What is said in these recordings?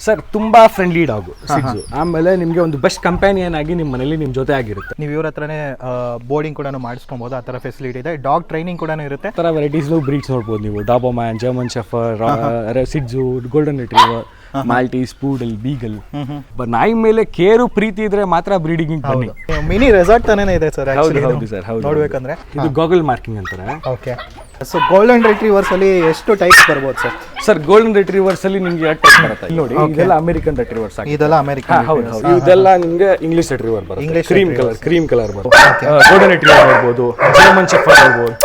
Sir ತುಂಬಾ friendly dog Shih Tzu. ಆಮೇಲೆ ನಿಮಗೆ ಒಂದು ಬೆಸ್ಟ್ ಕಂಪ್ಯಾನಿಯನ್ ಆಗಿ ನಿಮ್ಮ ಮನೇಲಿ ನಿಮ್ಮ ಜೊತೆ ಆಗಿರುತ್ತೆ. ನೀವು ಇವ್ರ ಹತ್ರನೇ ಬೋರ್ಡಿಂಗ್ ಕೂಡ ಮಾಡಿಸ್ಕೊಬೋದು, ಆ ಥರ ಫೆಸಿಲಿಟಿ ಇದೆ. ಡಾಗ್ ಟ್ರೈನಿಂಗ್ ಕೂಡ ಇರುತ್ತೆ. ಆ ಥರ ವೆರೈಟೀಸ್ ಬ್ರೀಡ್ಸ್ ನೋಡ್ಬೋದು ನೀವು. Doberman, German shepherd, shih tzu, golden retriever, Maltese, poodle, beagle. ನಾಯಿ ಮೇಲೆ ಕೇರು ಪ್ರೀತಿ ಇದ್ರೆ ಮಾತ್ರ ಬ್ರೀಡಿಂಗ್ ಬನ್ನಿ. ಮಿನಿ ರೆಸಾರ್ಟ್ ತಾನೇ ಇದೆ ಸರ್. ಹೌದು ಸರ್, ಹೌದು. ನೋಡ್ಬೇಕಂದ್ರೆ ಇದು ಗಾಗಲ್ ಮಾರ್ಕಿಂಗ್ ಅಂತಾರೆ. ಓಕೆ. ಸೊ ಗೋಲ್ಡನ್ ರಿಟ್ರೀವರ್ಸ್ ಅಲ್ಲಿ ಎಷ್ಟು ಟೈಪ್ಸ್ ಬರ್ಬೋದು ಸರ್? ಸರ್ ಗೋಲ್ಡನ್ ರಿಟ್ರೀವರ್ಸ್ ಅಲ್ಲಿ ನಿಮಗೆ 2 ಟೈಪ್ ಬರುತ್ತೆ. ನೋಡಿ, ಇದೆಲ್ಲ ಅಮೆರಿಕನ್ ರಿಟ್ರೀವರ್ಸ್. ಇದೆಲ್ಲ ಅಮೆರಿಕನ್. ಹೌದು. ಇದೆಲ್ಲ ನಿಮಗೆ ಇಂಗ್ಲಿಷ್ ರಿಟ್ರೀವರ್ ಬರುತ್ತೆ. ಕ್ರೀಮ್ ಕಲರ್ ಬರುತ್ತೆ. ಗೋಲ್ಡನ್ ರಿಟ್ರೀವರ್ ಬರ್ಬೋದು, ಜರ್ಮನ್ ಶೆಫರ್ಡ್ ಬರ್ಬೋದು.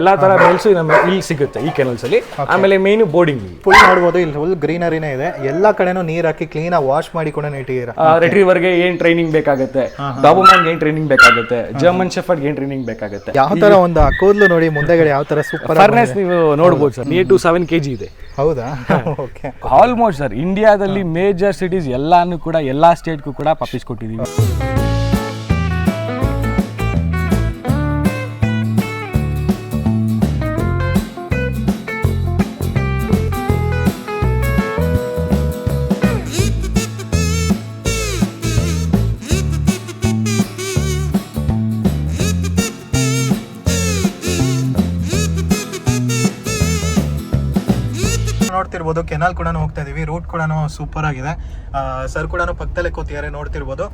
ಎಲ್ಲಾ ತರ ಮೇಲ್ಸು ಇಲ್ಲಿ ಸಿಗುತ್ತೆ ಈ ಕೆನಲ್ಸ್ ಅಲ್ಲಿ. ಆಮೇಲೆ ಮೇನ್ ಬೋರ್ಡಿಂಗ್ ಫುಲ್ ನೋಡ್ಬೋದು. ಇಲ್ಲಿ ಫುಲ್ ಗ್ರೀನರಿನೇ ಇದೆ. ಎಲ್ಲಾ ಕಡೆನೂ ನೀರ್ ಹಾಕಿ ಕ್ಲೀನ್ ಆಗಿ ವಾಶ್ ಮಾಡಿ ಕೂಡ ಇಟ್ಟಿದ್ದೀರಾ. ರಿಟ್ರೀವರ್ಗೆ ಏನ್ ಟ್ರೈನಿಂಗ್ ಬೇಕಾಗುತ್ತೆ, ಡಾಬೋಮ್ಯಾನ್ ಏನ್ ಟ್ರೈನಿಂಗ್ ಬೇಕಾಗುತ್ತೆ, ಜರ್ಮನ್ ಶೆಫರ್ಡ್ ಏನ್ ಟ್ರೈನಿಂಗ್ ಬೇಕಾಗುತ್ತೆ. ಯಾವ ತರ ಒಂದು ಕೂದಲು ನೋಡಿ ಮುಂದೆಗಡೆ ಯಾವ ತರ ಸೂಪರ್ ಫರ್ನೆಸ್ ನೀವು ನೋಡಬಹುದು ಸರ್. 8 to 7 kg ಇದೆ. ಹೌದಾ? ಓಕೆ. ಆಲ್ಮೋಸ್ಟ್ ಸರ್ ಇಂಡಿಯಾದಲ್ಲಿ ಮೇಜರ್ ಸಿಟೀಸ್ ಎಲ್ಲಾನು ಕೂಡ ಎಲ್ಲಾ ಸ್ಟೇಟ್ಗೂ ಕೂಡ ಪಪ್ಪೀಸ್ ಕೊಟ್ಟಿದ್ದೀವಿ. ನೋಡ್ತಿರ್ಬೋದು ಕೆನಾಲ್ ಕೂಡ ಹೋಗ್ತಾ ಇದೀವಿ. ರೂಟ್ ಕೂಡ ಸೂಪರ್ ಆಗಿದೆ. ಸರ್ ಕೂಡ ಪಕ್ಕದಲ್ಲೇ ಕೂತಿದ್ದಾರೆ, ನೋಡ್ತಿರ್ಬೋದು.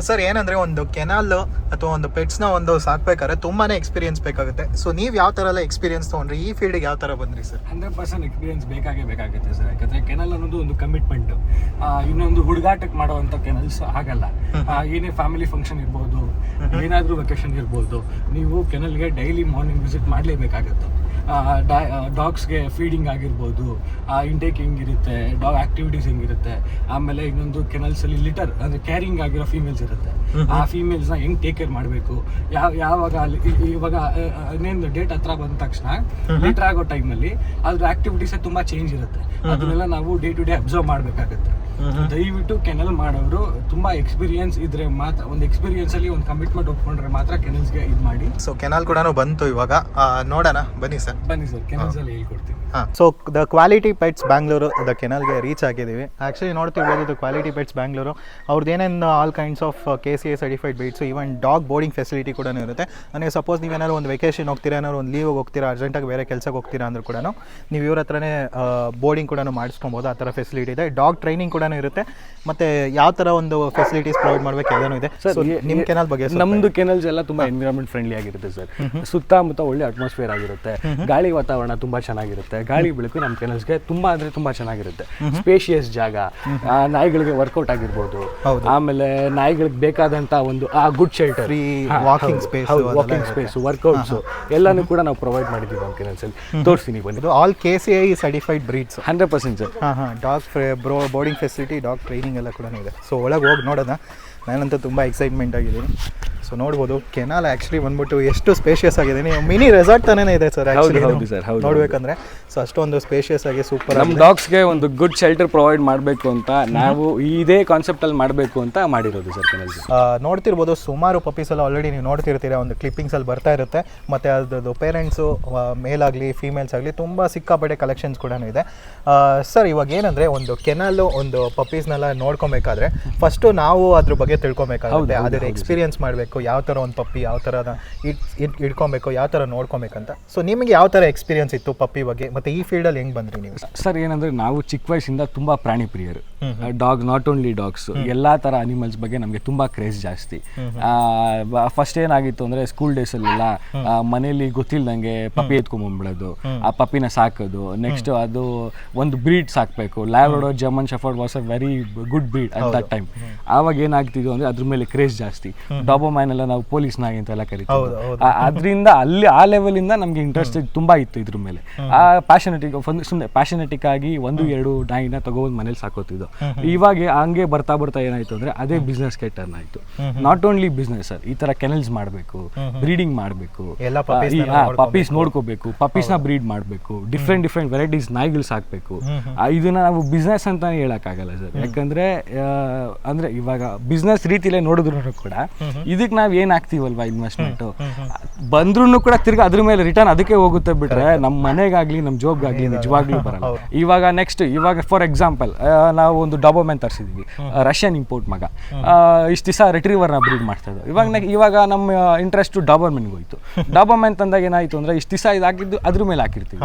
ಸರ್ ಏನಂದ್ರೆ ಒಂದು ಕೆನಾಲ್ ಅಥವಾ ಒಂದು ಪೆಟ್ಸ್ನ ಒಂದು ಸಾಕ್ಬೇಕಾದ್ರೆ ತುಂಬಾನೇ ಎಕ್ಸ್ಪೀರಿಯನ್ಸ್ ಬೇಕಾಗುತ್ತೆ. ಸೊ ನೀವು ಯಾವ ತರ ಎಲ್ಲ ಎಕ್ಸ್ಪೀರಿಯನ್ಸ್ ತಗೊಂಡ್ರಿ, ಈ ಫೀಲ್ಡ್ಗೆ ಯಾವ ತರ ಬಂದ್ರಿ ಸರ್? 100% ಎಕ್ಸ್ಪೀರಿಯನ್ಸ್ ಬೇಕಾಗುತ್ತೆ ಸರ್. ಯಾಕಂದ್ರೆ ಕೆನಲ್ ಅನ್ನೋದು ಒಂದು ಕಮಿಟ್ಮೆಂಟ್. ಇನ್ನೊಂದು ಹುಡುಗಾಟಕ್ಕೆ ಮಾಡುವಂತ ಕೆನಲ್ಸ್ ಆಗಲ್ಲ. ಏನೇ ಫ್ಯಾಮಿಲಿ ಫಂಕ್ಷನ್ ಇರ್ಬೋದು, ಏನಾದ್ರೂ ವೆಕೇಶನ್ ಇರ್ಬೋದು, ನೀವು ಕೆನಲ್ಗೆ ಡೈಲಿ ಮಾರ್ನಿಂಗ್ ವಿಸಿಟ್ ಮಾಡಲೇಬೇಕಾಗುತ್ತೆ. ಡಾಗ್ಸ್ಗೆ ಫೀಡಿಂಗ್ ಆಗಿರ್ಬೋದು, ಇಂಟೇಕಿಂಗ್ ಇರುತ್ತೆ, ಡಾಗ್ ಆಕ್ಟಿವಿಟೀಸ್ ಹೆಂಗಿರುತ್ತೆ. ಆಮೇಲೆ ಇನ್ನೊಂದು ಕೆನಲ್ಸ್ ಅಲ್ಲಿ ಲಿಟರ್ ಅಂದ್ರೆ ಕ್ಯಾರಿಂಗ್ ಆಗಿರೋ ಫೀಮೇಲ್ಸ್ ಇರುತ್ತೆ. ಆ ಫೀಮೇಲ್ಸ್ನ ಹೆಂಗ್ ಟೇಕ್ ಕೇರ್ ಮಾಡಬೇಕು, ಯಾವಾಗ ಇವಾಗ ಇನ್ನೇನು ಡೇಟ್ ಹತ್ರ ಬಂದ ತಕ್ಷಣ ಲಿಟರ್ ಆಗೋ ಟೈಮಲ್ಲಿ ಅದ್ರ ಆಕ್ಟಿವಿಟೀಸ್ ತುಂಬಾ ಚೇಂಜ್ ಇರುತ್ತೆ. ಅದನ್ನೆಲ್ಲ ನಾವು ಡೇ ಟು ಡೇ ಅಬ್ಸರ್ವ್ ಮಾಡಬೇಕಾಗುತ್ತೆ. ದಯವಿಟ್ಟು ಕೆನಲ್ ಮಾಡೋರು ತುಂಬಾ ಎಕ್ಸ್ಪೀರಿಯನ್ಸ್ ಇದ್ರೆ ಮಾತ್ರ, ಒಂದು ಎಕ್ಸ್ಪೀರಿಯನ್ಸ್ ಅಲ್ಲಿ ಒಂದು ಕಮಿಟ್ಮೆಂಟ್ ಒಪ್ಕೊಂಡ್ರೆ ಮಾತ್ರ ಕೆನಲ್ಸ್ಗೆ ಇದು ಮಾಡಿ. ಸೊ ಕೆನಾಲ್ ಕೂಡ ಬಂತು ಇವಾಗ, ನೋಡೋಣ ಬನ್ನಿ ಸರ್. ಕೆನಲ್ಸ್ ಅಲ್ಲಿ ಹೇಳ್ಕೊಡ್ತೀವಿ. So the quality pets Bangalore the ಕೆನಲ್ಗೆ ರೀಚ್ ಆಗಿದ್ದೀವಿ. ಆ್ಯಕ್ಚುಲಿ ನೋಡ್ತಿರ್ಬೋದು, ದ ಕ್ವಾಲಿಟಿ ಪೆಟ್ಸ್ ಬ್ಯಾಂಗ್ಳೂರು ಅವ್ರದ್ದು ಏನೇನು all kinds of KCA certified breeds, even dog boarding facility ಕೂಡ ಇರುತ್ತೆ. ನನಗೆ ಸಪೋಸ್ ನೀವೇನಾದ್ರು ಒಂದು ವೆಕೇಷನ್ ಹೋಗ್ತೀರಾ, ಏನಾದ್ರು ಒಂದು ಲೀವ್ ಹೋಗ್ತೀರಾ, ಅರ್ಜೆಂಟಾಗಿ ಬೇರೆ ಕೆಲಸಕ್ಕೆ ಹೋಗ್ತೀರಾ ಅಂದ್ರೂ ಕೂಡ ನೀವು ಇವ್ರ ಹತ್ರನೇ ಬೋರ್ಡಿಂಗ್ ಕೂಡ ಮಾಡಿಸ್ಕೊಬೋದು. ಆ ಥರ ಫೆಸಿಲಿಟಿ ಇದೆ. ಡಾಗ್ ಟ್ರೈನಿಂಗ್ ಕೂಡ ಇರುತ್ತೆ. ಮತ್ತು ಯಾವ ಥರ ಒಂದು ಫೆಸಿಲಿಟೀಸ್ ಪ್ರೊವೈಡ್ ಮಾಡಬೇಕು ಎಲ್ಲನೂ ಇದೆ. ಸೊ ನಿಮ್ಮ ಕೆನಲ್ ಬಗ್ಗೆ? ನಮ್ಮದು ಕೆನಲ್ಸ್ ಎಲ್ಲ ತುಂಬ ಎನ್ವಿರಾನ್ಮೆಂಟ್ ಫ್ರೆಂಡ್ಲಿ ಆಗಿರುತ್ತೆ ಸರ್. ಸುತ್ತಮುತ್ತ ಒಳ್ಳೆ ಅಟ್ಮಾಸ್ಫಿಯರ್ ಆಗಿರುತ್ತೆ. ಗಾಳಿ ವಾತಾವರಣ ತುಂಬ ಚೆನ್ನಾಗಿರುತ್ತೆ. ಗಾಳಿ ಬೆಳಕು ನಮ್ಮ ಕೆನಲ್ಸ್ಗೆ ತುಂಬ ಅಂದರೆ ತುಂಬ ಚೆನ್ನಾಗಿರುತ್ತೆ. ಸ್ಪೇಷಿಯಸ್ ಜಾಗ, ನಾಯಿಗಳಿಗೆ ವರ್ಕೌಟ್ ಆಗಿರ್ಬೋದು, ಆಮೇಲೆ ನಾಯಿಗಳಿಗೆ ಬೇಕಾದಂಥ ಒಂದು good shelter, walking space, workouts ಎಲ್ಲಾನು ಕೂಡ ನಾವು ಪ್ರೊವೈಡ್ ಮಾಡಿದ್ದೀವಿ ನಮ್ಮ ಕೆನಲ್ಸ್ ಅಲ್ಲಿ. ತೋರಿಸ್ತೀನಿ ಬನ್ನಿ. All KCA certified breeds 100% sir. Dog boarding facility, dog training ಎಲ್ಲ ಕೂಡ ಇದೆ. ಸೊ ಒಳಗೆ ಹೋಗಿ ನೋಡೋಣ. ನಾನಂತೂ ತುಂಬ ಎಕ್ಸೈಟ್ಮೆಂಟ್ ಆಗಿದ್ದೀನಿ. ಸೊ ನೋಡ್ಬೋದು ಕೆನಾಲ್ ಆ್ಯಕ್ಚುಲಿ ಬಂದ್ಬಿಟ್ಟು ಎಷ್ಟು ಸ್ಪೇಷಿಯಸ್ ಆಗಿದೆ. ನೀವು ಮಿನಿ ರೆಸಾರ್ಟ್ ತಾನೇ ಇದೆ ಸರ್ ನೋಡ್ಬೇಕಂದ್ರೆ. ಸೊ ಅಷ್ಟೊಂದು ಸ್ಪೇಷಿಯಸ್ ಆಗಿ ಸೂಪರ್. ನಮ್ಮ ಡಾಗ್ಸ್ಗೆ ಒಂದು ಗುಡ್ ಶೆಲ್ಟರ್ ಪ್ರೊವೈಡ್ ಮಾಡಬೇಕು ಅಂತ ನಾವು ಇದೇ ಕಾನ್ಸೆಪ್ಟಲ್ಲಿ ಮಾಡಬೇಕು ಅಂತ ಮಾಡಿರೋದು ಸರ್ ಕೆನಲ್. ನೋಡ್ತಿರ್ಬೋದು ಸುಮಾರು ಪಪ್ಪೀಸ್ ಎಲ್ಲ ಆಲ್ರೆಡಿ ನೀವು ನೋಡ್ತಿರ್ತೀರ, ಒಂದು ಕ್ಲಿಪ್ಪಿಂಗ್ಸಲ್ಲಿ ಬರ್ತಾ ಇರುತ್ತೆ. ಮತ್ತು ಅದ್ರದ್ದು ಪೇರೆಂಟ್ಸು ಮೇಲ್ ಆಗಲಿ ಫೀಮೇಲ್ಸ್ ಆಗಲಿ ತುಂಬ ಸಿಕ್ಕಾಪಟ್ಟೆ ಕಲೆಕ್ಷನ್ಸ್ ಕೂಡ ಇದೆ. ಸರ್ ಇವಾಗ ಏನಂದರೆ ಒಂದು ಕೆನಲ್ಲು ಒಂದು ಪಪ್ಪೀಸ್ನೆಲ್ಲ ನೋಡ್ಕೊಬೇಕಾದ್ರೆ ಫಸ್ಟು ನಾವು ಅದ್ರ ಬಗ್ಗೆ ತಿಳ್ಕೊಬೇಕಾಗುತ್ತೆ. ಅದರ ಎಕ್ಸ್ಪೀರಿಯನ್ಸ್ ಮಾಡಬೇಕು, ಯಾವ ಥರ ಒಂದು ಪಪ್ಪಿ ಯಾವ ಥರ ಇಟ್ಕೊಬೇಕು, ಯಾವ ಥರ ನೋಡ್ಕೊಬೇಕಂತ. ಸೊ ನಿಮಗೆ ಯಾವ ಥರ ಎಕ್ಸ್ಪೀರಿಯನ್ಸ್ ಇತ್ತು ಪಪ್ಪಿ ಬಗ್ಗೆ, ಮತ್ತು ಈ ಫೀಲ್ಡಲ್ಲಿ ಹೆಂಗೆ ಬಂದ್ರಿ ನೀವು? ಸರ್ ಏನಂದರೆ ನಾವು ಚಿಕ್ಕ ವಯಸ್ಸಿಂದ ತುಂಬ ಪ್ರಾಣಿ ಪ್ರಿಯರು. ಡಾಗ್, ನಾಟ್ ಓನ್ಲಿ ಡಾಗ್ಸ್, ಎಲ್ಲ ಥರ ಅನಿಮಲ್ಸ್ ಬಗ್ಗೆ ನಮಗೆ ತುಂಬ ಕ್ರೇಜ್ ಜಾಸ್ತಿ. ಫಸ್ಟ್ ಏನಾಗಿತ್ತು ಅಂದರೆ ಸ್ಕೂಲ್ ಡೇಸಲ್ಲೆಲ್ಲ ಮನೇಲಿ ಗೊತ್ತಿಲ್ದಂಗೆ ಪಪ್ಪಿ ಎತ್ಕೊಂಡ್ಬಂದ್ಬಿಡೋದು, ಆ ಪಪ್ಪಿನ ಸಾಕೋದು. ನೆಕ್ಸ್ಟ್ ಅದು ಒಂದು ಬ್ರೀಡ್ ಸಾಕಬೇಕು. Labrador, German shepherd was a very good breed at that time. ಆವಾಗ ಏನಾಗ್ತಿದ್ವು ಅಂದರೆ ಅದ್ರ ಮೇಲೆ ಕ್ರೇಜ್ ಜಾಸ್ತಿ. ಡಾಬೋಮ್ಯಾನ್ ಎಲ್ಲ ನಾವು ಪೊಲೀಸ್ ನಾಯಿ ಅಂತೆಲ್ಲ ಕರಿತೀವಿ. ಅದರಿಂದ ಅಲ್ಲಿ ಆ ಲೆವೆಲಿಂದ ನಮಗೆ ಇಂಟ್ರೆಸ್ಟ್ ತುಂಬ ಇತ್ತು ಇದ್ರ ಮೇಲೆ. ಆ ಪ್ಯಾಷನೆಟಿಕ್ ಆಗಿ 1-2 ನಾಯಿನ ತಗೊಂಡು ಮನೇಲಿ ಸಾಕೋತಿದ್ದು. ಇವಾಗ ಹಂಗೆ ಬರ್ತಾ ಏನಾಯ್ತು ಅಂದ್ರೆ ಅದೇ ಬಿಸ್ನೆಸ್ಗೆ ಟರ್ನ್ ಆಯ್ತು. ನಾಟ್ ಓನ್ಲಿ ಬಿಸ್ನೆಸ್ ಸರ್, ಈ ತರ ಕೆನಲ್ಸ್ ಮಾಡಬೇಕು, ಬ್ರೀಡಿಂಗ್ ಮಾಡಬೇಕು, ಪಪ್ಪೀಸ್ ನೋಡ್ಕೋಬೇಕು, ಪಪ್ಪೀಸ್ನ ಬ್ರೀಡ್ ಮಾಡಬೇಕು, ಡಿಫ್ರೆಂಟ್ ವೆರೈಟೀಸ್ ನಾಯಿಗಳು ಸಾಕಬೇಕು. ಇದನ್ನ ನಾವು ಬಿಸ್ನೆಸ್ ಅಂತಾನೆ ಹೇಳಕ್ಕಾಗಲ್ಲ ಸರ್. ಯಾಕಂದ್ರೆ ಅಂದ್ರೆ ಇವಾಗ ಬಿಸ್ನೆಸ್ ರೀತಿಲೇ ನೋಡಿದ್ರು ಕೂಡ ಇದಕ್ಕೆ ಇದಕ್ಕೆ ನಾವು ಏನು ಹಾಕ್ತೀವಲ್ವಾ ಇನ್ವೆಸ್ಟ್ಮೆಂಟು ಬಂದ್ರೂ ಕೂಡ ತಿರ್ಗಿ ಅದ್ರ ಮೇಲೆ ರಿಟರ್ನ್ ಅದಕ್ಕೆ ಹೋಗುತ್ತೆ ಬಿಟ್ರೆ ನಮ್ಮ ಮನೆಗಾಗ್ಲಿ ನಮ್ಮ ಜಾಬ್ಗಾಗ್ಲಿ ನಿಜವಾಗ್ಲೂ ಬರಲ್ಲ. ಇವಾಗ ಫಾರ್ ಎಕ್ಸಾಂಪಲ್ ನಾವು ಒಂದು ಡಾಬೋಮೆನ್ ತರಿಸಿದ್ವಿ, ರಷ್ಯನ್ ಇಂಪೋರ್ಟ್ ಮಗ. ಇಷ್ಟು ದಿವಸ ರಿಟ್ರೀವರ್ನ ಬ್ರೀಡ್ ಮಾಡ್ತಾ ಇದ್ದು. ಇವಾಗ ನಮ್ಮ ಇಂಟ್ರೆಸ್ಟ್ ಡಾಬೋಮೆನ್ಗೆ ಹೋಯ್ತು. ಡಾಬೋಮೆನ್ ತಂದಾಗ ಏನಾಯ್ತು ಅಂದ್ರೆ ಇಷ್ಟು ದಿವಸ ಇದಾಗಿದ್ದು ಅದ್ರ ಮೇಲೆ ಹಾಕಿರ್ತೀವಿ,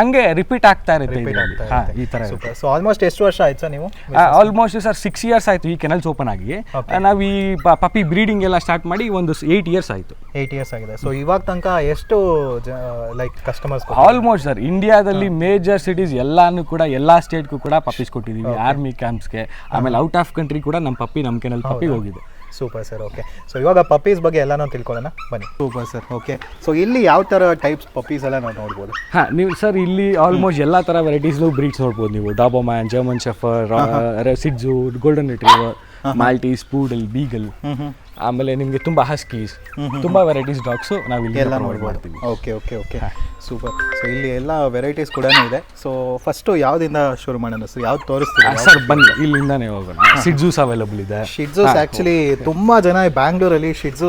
ಹಂಗೆ ರಿಪೀಟ್ ಆಗ್ತಾ ಇರುತ್ತೆ ಈ ತರ. ಸೊ ಆಲ್ಮೋಸ್ಟ್ ಎಷ್ಟು ವರ್ಷ ಆಯ್ತು ಸರ್ ನೀವು? ಆಲ್ಮೋಸ್ಟ್ ಸರ್ 6 years ಆಯ್ತು ಈ ಕೆನಲ್ಸ್ ಓಪನ್ ಆಗಿ. ನಾವು ಈ ಪಪ್ಪಿ ಬ್ರೀಡಿಂಗ್ ಎಲ್ಲ ಸ್ಟಾರ್ಟ್ ಮಾಡಿ ಒಂದು 8 years ಆಯ್ತು. 8 years ಆಗಿದೆ. ಸೊ ಇವಾಗ ತನಕ ಎಷ್ಟು ಲೈಕ್ ಕಸ್ಟಮರ್ಸ್? ಆಲ್ಮೋಸ್ಟ್ ಸರ್ ಇಂಡಿಯಾದಲ್ಲಿ ಮೇಜರ್ ಸಿಟೀಸ್ ಎಲ್ಲಾನು ಕೂಡ ಎಲ್ಲಾ ಸ್ಟೇಟ್ಗೂ ಕೂಡ ಪಪ್ಪೀಸ್ ಕೊಟ್ಟಿದ್ದೀವಿ, ಆರ್ಮಿ ಕ್ಯಾಂಪ್ಸ್ಗೆ. ಆಮೇಲೆ ಔಟ್ ಆಫ್ ಕಂಟ್ರಿ ಕೂಡ ನಮ್ಮ ಪಪ್ಪಿ ನಮ್ಮ ಕೆನಲ್ ಪಪ್ಪಿ ಹೋಗಿದೆ. Super sir. ಓಕೆ, ಸೊ ಇವಾಗ ಪಪ್ಪೀಸ್ ಬಗ್ಗೆ ಎಲ್ಲಾನು ತಿಳ್ಕೊಳ್ಳೋಣ ಬನ್ನಿ. Super sir. ಓಕೆ, ಸೊ ಇಲ್ಲಿ ಯಾವ ಥರ ಟೈಪ್ಸ್ ಪಪ್ಪೀಸ್ ಎಲ್ಲ ನಾವು ನೋಡ್ಬೋದು? ನೀವು ಸರ್ ಇಲ್ಲಿ ಆಲ್ಮೋಸ್ಟ್ ಎಲ್ಲ ಥರ ವೆರೈಟೀಸ್ಲು ಬ್ರೀಡ್ಸ್ ನೋಡ್ಬೋದು ನೀವು. Doberman, German shepherd, shih tzu, golden retriever, Maltese, poodle, beagle, ಆಮೇಲೆ ನಿಮಗೆ ತುಂಬ ಹಸ್ಕೀಸ್, ತುಂಬ ವೆರೈಟೀಸ್ ಡಾಗ್ಸು ನಾವು ಇಲ್ಲಿ ಎಲ್ಲ ನೋಡ್ಬೋದು. Okay okay okay, super. So ಇಲ್ಲಿ ಎಲ್ಲ ವೆರೈಟೀಸ್ ಕೂಡ ಇದೆ. ಸೊ ಫಸ್ಟು ಯಾವುದಿಂದ ಶುರು ಮಾಡೋಣ ಸರ್? ಯಾವ್ದು ತೋರಿಸ್ತೀವಿ ಸರ್? ಬನ್ನಿ ಇಲ್ಲಿಂದಾನೇ ಹೋಗೋಣ. ಶಿಡ್ಜೂಸ್ ಅವೈಲಬಲ್ ಇದೆ. ಶಿಡ್ಜೂಸ್ ಆ್ಯಕ್ಚುಲಿ ತುಂಬ ಜನ ಬ್ಯಾಂಗ್ಳೂರಲ್ಲಿ ಶಿಡ್ಜು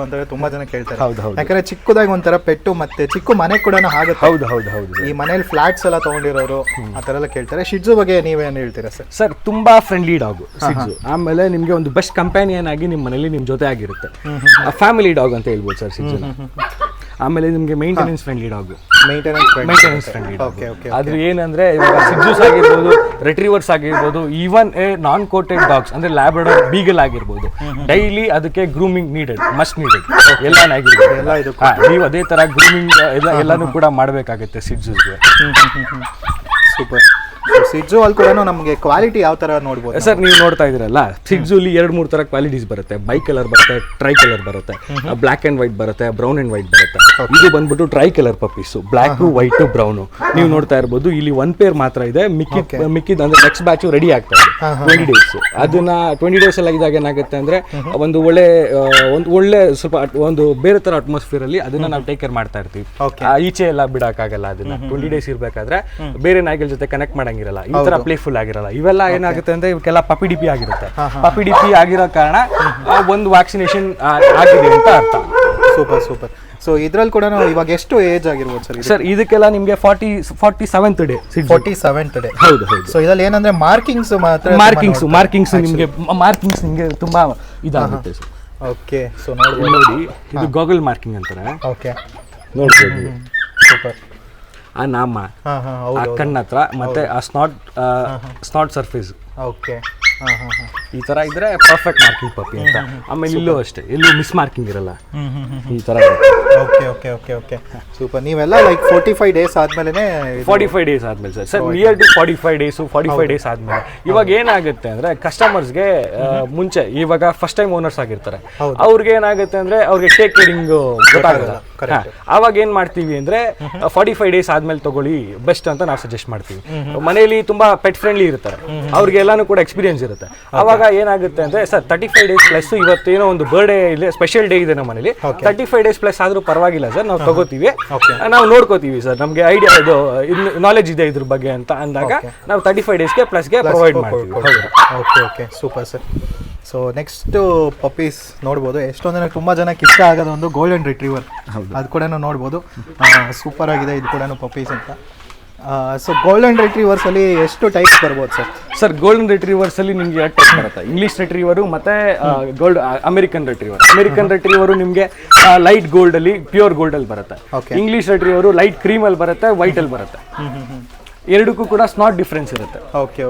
ಅಂತ ತುಂಬ ಜನ ಕೇಳ್ತಾರೆ. ಹೌದು. ಯಾಕಂದ್ರೆ ಚಿಕ್ಕದಾಗಿ ಒಂಥರ ಪೆಟ್ಟು ಮತ್ತೆ ಚಿಕ್ಕ ಮನೆ ಕೂಡ ಆಗುತ್ತೆ. ಹೌದು. ಈ ಮನೇಲಿ ಫ್ಲಾಟ್ಸ್ ಎಲ್ಲ ತಗೊಂಡಿರೋರು ಆ ಥರ ಎಲ್ಲ ಕೇಳ್ತಾರೆ. ಶಿಡ್ಜು ಬಗ್ಗೆ ನೀವೇನು ಹೇಳ್ತೀರಾ ಸರ್? ಸರ್ ತುಂಬಾ ಫ್ರೆಂಡ್ಲಿ ಡಾಗು ಶಿಡ್ಜು. ಆಮೇಲೆ ನಿಮಗೆ ಒಂದು ಬೆಸ್ಟ್ ಕಂಪ್ಯಾನಿಯನ್ ಆಗಿ ನಿಮ್ಮ ಮನೇಲಿ ನಿಮ್ಮ ಜೊತೆ ಆಗಿರುತ್ತೆ. ಫ್ಯಾಮಿಲಿ ಡಾಗ್ ಅಂತ ಹೇಳ್ಬೋದು ಸರ್ ಶಿಡ್ಜುನ. ಆಮೇಲೆ ನಿಮಗೆ maintenance friendly dog. Maintenance friendly dog. ಆದ್ರೆ ಏನಂದ್ರೆ ಇವಾಗ ಸಿಡ್ಜೂಸ್ ಆಗಿರ್ಬೋದು, ರಿಟ್ರೀವರ್ಸ್ ಆಗಿರ್ಬೋದು, ಈವನ್ ನಾನ್ ಕೋಟೆಡ್ ಡಾಗ್ಸ್ ಅಂದ್ರೆ ಲ್ಯಾಬ್ರಡಾರ್, ಬೀಗಲ್ ಆಗಿರ್ಬೋದು, ಡೈಲಿ ಅದಕ್ಕೆ ಗ್ರೂಮಿಂಗ್ ಮಸ್ಟ್ ನೀಡೆಡ್ ಎಲ್ಲಾನಾಗಿರ್ಬೋದು. ನೀವು ಅದೇ ತರ ಗ್ರೂಮಿಂಗ್ ಎಲ್ಲಾನು ಕೂಡ ಮಾಡಬೇಕಾಗುತ್ತೆ ಸಿಡ್ಜೂಸ್ಗೆ. ಸೂಪರ್. ಸಿಡ್ಜು ಅಲ್ಲಿ ಕೂಡ ನಮಗೆ ಕ್ವಾಲಿಟಿ ಯಾವ ತರ ನೋಡ್ಬೋದು ಸರ್? ನೀವು ನೋಡ್ತಾ ಇದ್ದೀರಲ್ಲ, ಸಿಡ್ಜುಲಿ 2-3 ತರ ಕ್ವಾಲಿಟೀಸ್ ಬರುತ್ತೆ. ಬೈ ಕಲರ್ ಬರುತ್ತೆ, ಟ್ರೈ ಕಲರ್ ಬರುತ್ತೆ, ಬ್ಲ್ಯಾಕ್ ಅಂಡ್ ವೈಟ್ ಬರುತ್ತೆ, ಬ್ರೌನ್ ಅಂಡ್ ವೈಟ್ ಬರುತ್ತೆ. ಇದು ಬಂದ್ಬಿಟ್ಟು try colour puppies, black, white, brown. ನೀವು ನೋಡ್ತಾ ಇರ್ಬೋದು ಇಲ್ಲಿ 1 pair ಮಾತ್ರ ಇದೆ. ಮಿಕ್ಕಿದ ಅಂದ್ರೆ ನೆಕ್ಸ್ಟ್ ಬ್ಯಾಚ್ ರೆಡಿ ಆಗ್ತಾ ಇದೆ 20 days. ಅದನ್ನ 20 days ಎಲ್ಲ ಇದಾಗ ಏನಾಗುತ್ತೆ ಅಂದ್ರೆ ಒಂದು ಒಳ್ಳೆ ಸ್ವಲ್ಪ ಒಂದು ಬೇರೆ ತರ ಅಟ್ಮಾಸ್ಫಿಯರ್ ಅಲ್ಲಿ ಅದನ್ನ ನಾವು ಟೇಕ್ ಕೇರ್ ಮಾಡ್ತಾ ಇರ್ತೀವಿ. ಈಚೆ ಎಲ್ಲ ಬಿಡಕ್ಕಾಗಲ್ಲ ಅದನ್ನ. 20 days ಇರ್ಬೇಕಾದ್ರೆ ಬೇರೆ ನಾಯಿಗಳ ಜೊತೆ ಕನೆಕ್ಟ್ ಮಾಡಂಗಿರಲ್ಲ, ಈ ತರ ಪ್ಲೇಫುಲ್ ಆಗಿರಲ್ಲ. ಇವೆಲ್ಲ ಏನಾಗುತ್ತೆ ಅಂದ್ರೆ ಇವಕ್ಕೆಲ್ಲ ಪಪ್ಪಿ ಡಿಪಿ ಆಗಿರುತ್ತೆ. ಪಪ್ಪಿ ಡಿಪಿ ಆಗಿರೋ ಕಾರಣ ಒಂದು ವ್ಯಾಕ್ಸಿನೇಷನ್ ಆಗಿದೆ ಅಂತ ಅರ್ಥ. ಸೂಪರ್. ಸೊ ಇದ್ರಲ್ಲಿ ಕೂಡ ಇವಾಗ ಎಷ್ಟು ಏಜ್ ಆಗಿರ್ಬೋದು ಸರ್? ಸರ್ ಇದಕ್ಕೆಲ್ಲ ನಿಮಗೆ 47th ಡೇ. 47th day. ಹೌದು. ಸೊ ಇದ್ರಲ್ಲಿ ಏನಂದ್ರೆ ಮಾರ್ಕಿಂಗ್ಸ್ ನಿಮಗೆ ತುಂಬಾ ಇದಾಗುತ್ತೆ ಸರ್. ಓಕೆ, ಸೊ ನೋಡಿ ಇದು ಗಾಗಲ್ ಮಾರ್ಕಿಂಗ್ ಅಂತಾರೆ. ಓಕೆ, ನೋಡ್ಬೋದು. ಸೂಪರ್. ಆ ನಾಮ, ಆ ಕಣ್ಣತ್ರ, ಮತ್ತೆ ಆ ಸ್ನಾಟ್ ಸರ್ಫೇಸ್. ಓಕೆ, ಈ ತರ ಇದ್ರೆ ಪರ್ಫೆಕ್ಟ್ ಮಾರ್ಕಿಂಗ್ ಪಪ್ಪಿ ಅಂತ. ಆಮೇಲೆ ಇಲ್ಲೂ ಅಷ್ಟೇ, ಎಲ್ಲೂ ಮಿಸ್ ಮಾರ್ಕಿಂಗ್ ಇರಲ್ಲ ಈ ತರ. ಓಕೆ. ಸೂಪರ್. ನೀವೆಲ್ಲ ಲೈಕ್ 45 days ಆದ್ಮೇಲೆ 45 days ಆದ್ಮೇಲೆ sir near to 45 days 45 days ಆದ್ಮೇಲೆ ಇವಾಗ ಏನಾಗುತ್ತೆ ಅಂದ್ರೆ ಕಸ್ಟಮರ್ಸ್ಗೆ ಮುಂಚೆ ಇವಾಗ ಫಸ್ಟ್ ಟೈಮ್ ಓನರ್ಸ್ ಆಗಿರ್ತಾರೆ, ಅವ್ರಿಗೆ ಏನಾಗುತ್ತೆ ಅಂದ್ರೆ ಅವ್ರಿಗೆ ಟೇಕ್ ಕೇರಿಂಗ್ ಗೊತ್ತಾಗಲ್ಲ. ಅವಾಗ ಏನ್ ಮಾಡ್ತೀವಿ ಅಂದ್ರೆ 45 days ಆದ್ಮೇಲೆ ತಗೊಳ್ಳಿ ಬೆಸ್ಟ್ ಅಂತ ನಾವು ಸಜೆಸ್ಟ್ ಮಾಡ್ತೀವಿ. ಮನೆಯಲ್ಲಿ ತುಂಬಾ ಪೆಟ್ ಫ್ರೆಂಡ್ಲಿ ಇರ್ತಾರೆ, ಅವ್ರಿಗೆ ಎಲ್ಲಾನು ಕೂಡ ಎಕ್ಸ್ಪೀರಿಯನ್ಸ್ ಇರುತ್ತೆ. ಅವಾಗ ಏನಾಗುತ್ತೆ ಅಂದ್ರೆ ಸರ್ 35 days ಪ್ಲಸ್ ಇವತ್ತೇನೋ ಒಂದು ಬರ್ಡೇ ಇದೆ, ಸ್ಪೆಷಲ್ ಡೇ ಇದೆ ನಮ್ಮ ಮನೇಲಿ, 35 days ಪ್ಲಸ್ ಆದ್ರೂ ಪರವಾಗಿಲ್ಲ ಸರ್, ನಾವು ತಗೋತೀವಿ, ನಾವು ನೋಡ್ಕೋತೀವಿ ಸರ್, ನಮ್ಗೆ ಐಡಿಯಾ ಇದು ನಾಲೆಜ್ ಇದೆ ಇದ್ರ ಬಗ್ಗೆ ಅಂತ ಅಂದಾಗ ನಾವು 35 daysಗೆ ಪ್ಲಸ್ಗೆ ಪ್ರೊವೈಡ್ ಮಾಡ್ತೀವಿ. Okay, super sir. So next puppies ನೋಡ್ಬೋದು. ಎಷ್ಟೊಂದು ಜನಕ್ಕೆ ತುಂಬ ಜನಕ್ಕೆ ಇಷ್ಟ ಆಗೋದು ಒಂದು ಗೋಲ್ಡನ್ ರಿಟ್ರೀವರ್. ಅದು ಕೂಡ ನೋಡ್ಬೋದು, ಸೂಪರ್ ಆಗಿದೆ ಇದು ಕೂಡ ಪಪ್ಪೀಸ್ ಅಂತ. ಸೊ ಗೋಲ್ಡನ್ ರಿಟ್ರೀವರ್ಸ್ ಅಲ್ಲಿ ಎಷ್ಟು ಟೈಪ್ಸ್ ಬರ್ಬೋದು ಸರ್? ಸರ್ ಗೋಲ್ಡನ್ ರಿಟ್ರೀವರ್ಸ್ ಅಲ್ಲಿ ನಿಮ್ಗೆ 2 ಟೈಪ್ ಬರುತ್ತೆ. ಇಂಗ್ಲಿಷ್ ರಿಟ್ರೀವರು ಮತ್ತೆ ಅಮೆರಿಕನ್ ರಿಟ್ರೀವರ್. ಅಮೆರಿಕನ್ ರಿಟ್ರೀವರು ನಿಮಗೆ ಲೈಟ್ ಗೋಲ್ಡ್ ಅಲ್ಲಿ, ಪ್ಯೂರ್ ಗೋಲ್ಡ್ ಅಲ್ಲಿ ಬರುತ್ತೆ. ಇಂಗ್ಲಿಷ್ ರಿಟ್ರೀವರು ಲೈಟ್ ಕ್ರೀಮ್ ಅಲ್ಲಿ ಬರುತ್ತೆ, ವೈಟ್ ಅಲ್ಲಿ ಬರುತ್ತೆ. ಎರಡಕ್ಕೂ ಕೂಡ ಸ್ನಾಟ್ ಡಿಫ್ರೆನ್ಸ್ ಇರುತ್ತೆ. ಓಕೆ.